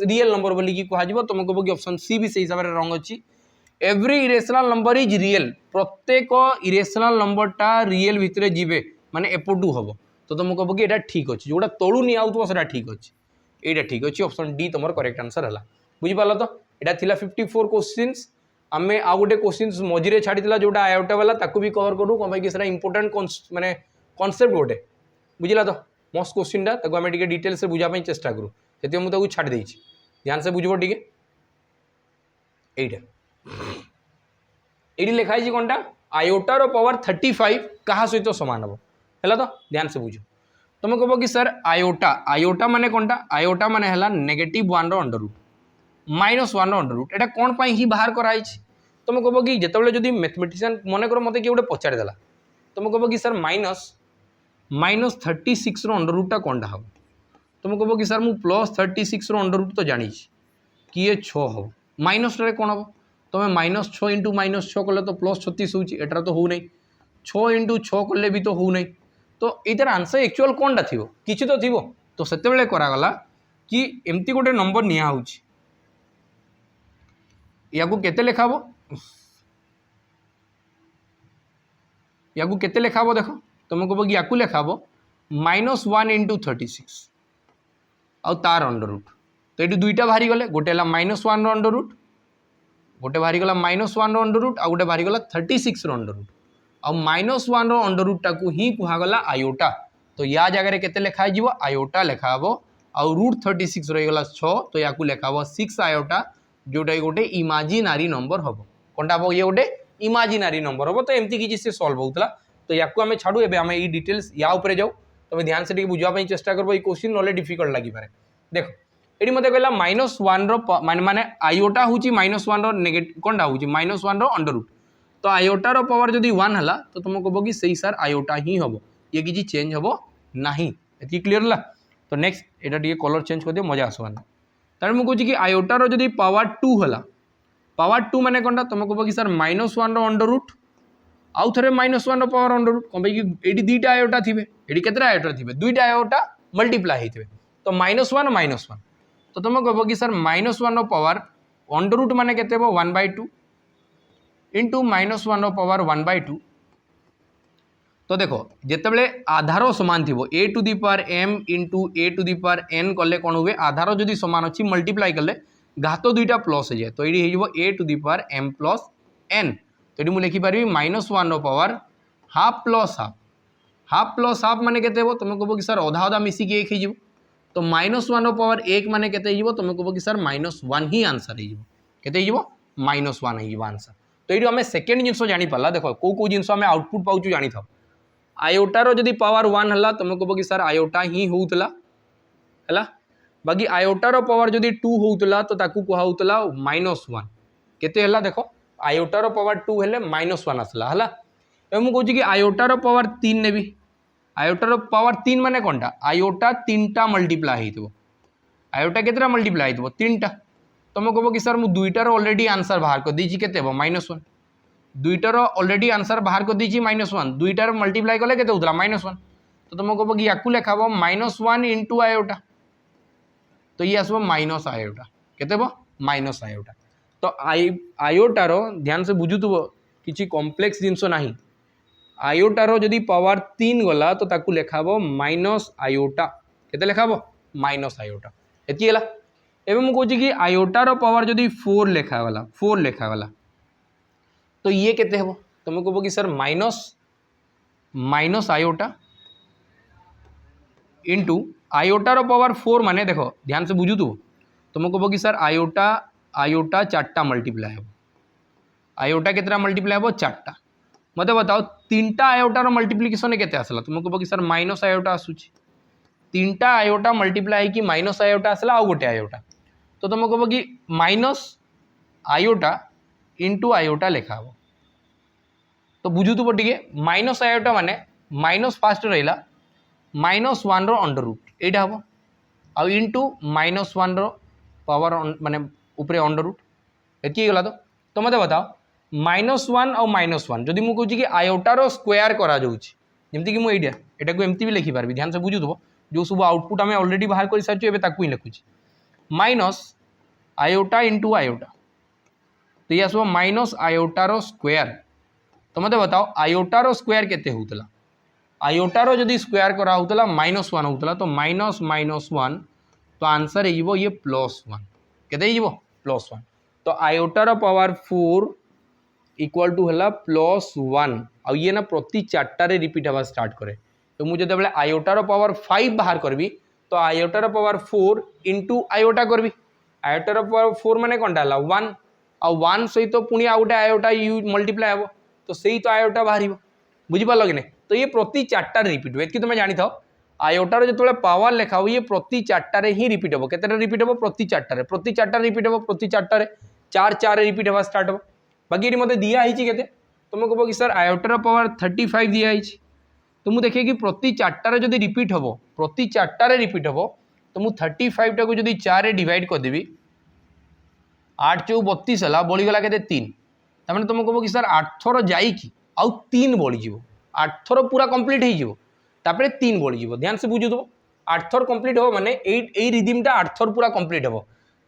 रियल नंबर बोलिकी कह। तुम कह कि ऑप्शन सी भी से हिसाब से रंग अच्छी। Every irrational number is real, प्रत्येक इरेशनल नंबरटा रियल भितर जीवे माने एपटू हम, तो तुम कह कि ठीक अच्छे, जोटा तलू नहीं आउे ठीक अच्छे, यहाँ ठीक अच्छे। ऑप्शन डी तुम करेक्ट आंसर है, बुझिपाल तो यहाँ थिला 54 क्वेश्चंस। आम आउ गोटे क्वेश्चन मझे छाड़ी जोटा आयोटा वाला ताकू भी कवर करूँ, कौन कि सर इंपोर्टाट माने कनसेप्ट गोटे, बुझला तो मस्त क्वेश्चनटा ताको आम डिटेल्स से बुझापी चेष्टा करूँ, से मुझे छाड़ी देछि, ध्यान से बुझब टे। ये लिखाई कौनटा आयोटार पावर 35 क्या सहित सामान हम है, तो ध्यान से बुझ। तुम कह कि सर आयोटा, आयोटा माने कौनटा, आयोटा माने है -1 रो अंडर रूट, -1 रो अंडर रूट। एटा कौन पाई ही बाहर कराई। तुम कह कि जितेबाला जब मैथमेटिशियन मन कर मत किए गोटे पचारिदेला, तुम कह कि सर -36 रो अंडर रूटा कौनटा हम, तुम कह कि सर मु +36 रो अंडर रूट तो जानी किए 6 हम, माइनस कौन हम, तुम -6 इंटू -6 कले तो +36 होटा तो हो नहीं, 6 इंटू 6 कले भी तो हो नहीं, तो यार आंसर एक्चुअल कौनटा थी किसी तो थी, तो से करागला कि एमती गोटे नंबर निया या केते लिखा या केते लिखा देख, तुम कह कि या लिखा -1 इंटू 36 आउ तार अंडर रूट, तो ये दुईटा बाहरी गले, गोटे है -1 रो अंडर रूट, गोटे बाहरी गला -1 रो अंडर रूट, आ गोटे बाहरी गला 36 रो अंडर रूट, आ -1 रो अंडर रूटा को ही कहगला आयोटा। तो या जगह केते लिखा हो आयोटा लिखा हम, आउ रूट 36 रहीगला 6, तो या लिखा 6 आयोटा, जोटा गोटे इमाजिनारी नंबर हम। कौनटा हम, ये गोटे इमाजिनारी नंबर हम, तो एमती किसी से सल्व होता। तो या आम छाड़ू, एवं आम ये डिटेल्स या उपरे जाऊ, तुम ध्यान से बुझापी चेष्टा कर, क्वेश्चन ना डिफिकल्ट लगे। देख ये मत कहला -1 रो माने आयोटा हूँ -1 रो नेगेटिव कौनटा हूँ -1 रो अंडर रूट, तो आयोटार पावर जदि 1 है तो तुम कह कि सही सार आयोटा ही हम, ये किसी चेंज हम ना, ये क्लीयर है। तो नेक्स्ट ये कलर चेंज कर दियो, मजा आसवान। तार मुझे कहूँ कि आयोटार जदि पावर 2 है, पावर 2 माने कौनटा, तुम कह कि सर -1 रो अंडर रूट आउ थे -1 रो पावर अंडर रूट, कौन ये दुईटा आयोटा थे, ये केतटा आयोटा थे, दुईटा आयोटा मल्टीप्लाई होते, तो -1 तो तुम कह कि सर -1 रो पावर अंडर रूट माने केते 1/2 इंटू -1 रो पावर 1/2 तो देखो जितेबाला आधार सामान थी a to the power m into a to the power n कले कौन हुए आधार जदि सामान अच्छी मल्टीप्लाई कले घात दुईटा प्लस हो जाए तो ये a to the power m plus n तो ये मुझे लिखिपारि -1 power half plus half half plus half माने केते हो तुम कह कि सर अधा अधा मिसिकी एक हो तो -1 पावर 1 माने केते हो तुम कह कि सर -1 ही आंसर हो -1 हो आंसर तो ये आम सेकेंड जिनस जानीपारा देख कौ जिन आम आउटपुट पाऊँ जानी था आयोटार जदि पावर 1 है तुम कह कि सर आयोटा ही होता है बाकी आयोटार पावर जदि 2 होता तो कहला -1 केते देख आयोटार पावर 2 हेले -1 आसला है मुझे कहूँ कि आयोटार पावर 3 ने आयोटार पावर 3 माने कौनटा आयोटा 3टा मल्टीप्लाई हो आयोटा केतटा मल्टीप्लाई हो 3टा तुम कह कि सर मुझे दुईटार ऑलरेडी आंसर बाहर कर दी केते -1 दुईटार ऑलरेडी आंसर बाहर कर दी -1 दुईटार मल्टीप्लाई कले केते होतला -1 तो तुम कह कि याकू लेखा -1 इंटू आयोटा तो ये आसो माइनस आयोटा केते माइनस आयोटा तो आयोटार ध्यान से बुझुथुब किसी कॉम्प्लेक्स जिनस नाही आयोटार जदि पावर 3 गला तो ताकू लेखाबो माइनस आयोटा केते लेखाबो माइनस आयोटा एति गला एबे मु कहूची कि आयोटार पावर जदि 4 लेखागला तो ये केते हेबो तुम कहबो कि सर माइनस आयोटा इंटू आयोटार पावर 4 माने देखो ध्यान से बुझु तुम कह कि सर आयोटा 4टा मल्टीप्लाई हो आयोटा केतटा मल्टीप्लाई हो 4टा मत बताओ 3टा आयोटार मल्टीप्लिकेशन केते आसला तुम कह कि सर माइनस आयोटा आसुची 3टा आयोटा मल्टीप्लाई कि माइनस आयोटा आसला आ गोटे आयोटा तो तुम कह कि माइनस आयोटा इंटू आयोटा लेखा हो तो बुझुथुब टिके माइनस आयोटा माने माइनस फास्ट रहिला -1 रो अंडर रूट एटा हम आउ इंटू -1 रो पावर माने ऊपर अंडर रूट एति गला तो मत बताओ -1 और -1 जदि मु कहूँ कि आयोटार स्क्वायर करा जाउछि जेमति कि मु एटा को एमती भी लिखि पारबी ध्यान से बुझुथुब जो सब आउटपुट आम ऑलरेडी बाहर कर सारी एबे ताकू ही लिखुछि माइनस आयोटा इंटू आयोटा तो ये आसो माइनस आयोटार स्क्वायर तो मत बताओ आयोटार स्क्वायर केते होतला आयोटार जदि स्क्वायर करा होतला -1 होतला तो -1 तो आंसर हो ये +1 केते हो +1 तो आयोटार पावर 4 इक्वल टू है +1 आ ये ना प्रति 4टार रिपीट हवा स्टार्ट करे तो मुझे जो आयोटार पावर 5 बाहर करबी तो आयोटार पावर 4 इंटू आयोटा करबी आयोटार पावर 4 माने कौनटा है 1 आ 1 सहित पुणी आ गोटे आयोटा मल्टीप्लाई हे तो सही तो आयोटा बाहर बुझिपार कि नहीं तो ये प्रति 4टार रिपीट हो तुम जानी था आयोटार जो पावर लेखा हो ये प्रति 4टार ही रिपीट हम केते रिपीट हम प्रति 4टार रिपीट हम प्रति 4टार 4 रिपीट हवा स्टार्ट हम बाकी ये मतलब दिखाई के तुम कह कि सर आयोटार पावर 35 दिखाई तो मुझे देखे कि प्रति 4टार जब रिपीट हम प्रति 4टार रिपीट हम तो मुझे 35 टाक जब 4 डिवाइड करदेवी 8 × 4 = 32 है बढ़ीगला के 3 तमें तुम कह कि सर 8 थर जाइकी आउ 3 बढ़ीज 8 थर पूरा कंप्लीट होपर 3 बढ़ीज ध्यान से बुझुथु 8 थर कंप्लीट हो माने यही रिदिमटा 8 थर पूरा कंप्लीट हम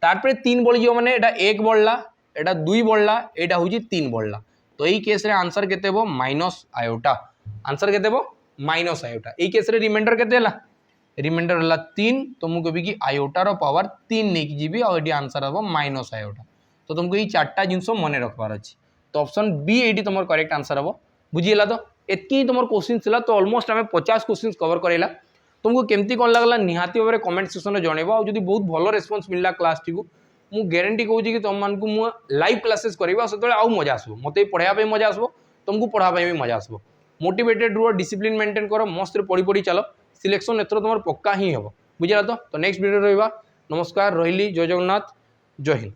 तार 3 बढ़ीज माने एटा 1 बढ़ला एटा 2 बढ़ला एटा हूँ 3 बढ़ला तो यही केस रे आंसर केते हो माइनस आयोटा आंसर केते हो माइनस आयोटा यही केस रे रिमाइंडर केते हला रिमाइंडर हला 3 तो मुझे कहबी कि आयोटार पावर 3 नहीं जीवी और ये आंसर हम माइनस आयोटा तो तुमको ये 4टा जिनस मन रखबार अच्छी तो ऑप्शन बी ये तुम करेक्ट आंसर हम बुझीगला तो एतकी तुम क्वेश्चन था तो ऑलमोस्ट आम 50 क्वेश्चन कवर करेला तुमको केमती कौन लगला निहाती भाव में कमेंट सेक्शन में जनइब और जो बहुत भल रेस्पॉन्स मिलला क्लास टी को मु गारंटी कहूँ कि तुम मानक मु लाइव क्लासेस करा से आउ मजा आसो मत पढ़ाई मजा आसो तुमको पढ़ाई भी मजा आसो मोटिवेटेड रुह डिसिप्लिन मेंटेन कर मस्त पढ़ी पढ़ी चलो सिलेक्शन एथर तुम पक्का ही हम बुझा तो नेक्स्ट वीडियो रहा नमस्कार रही जय जगन्नाथ जय हिंद।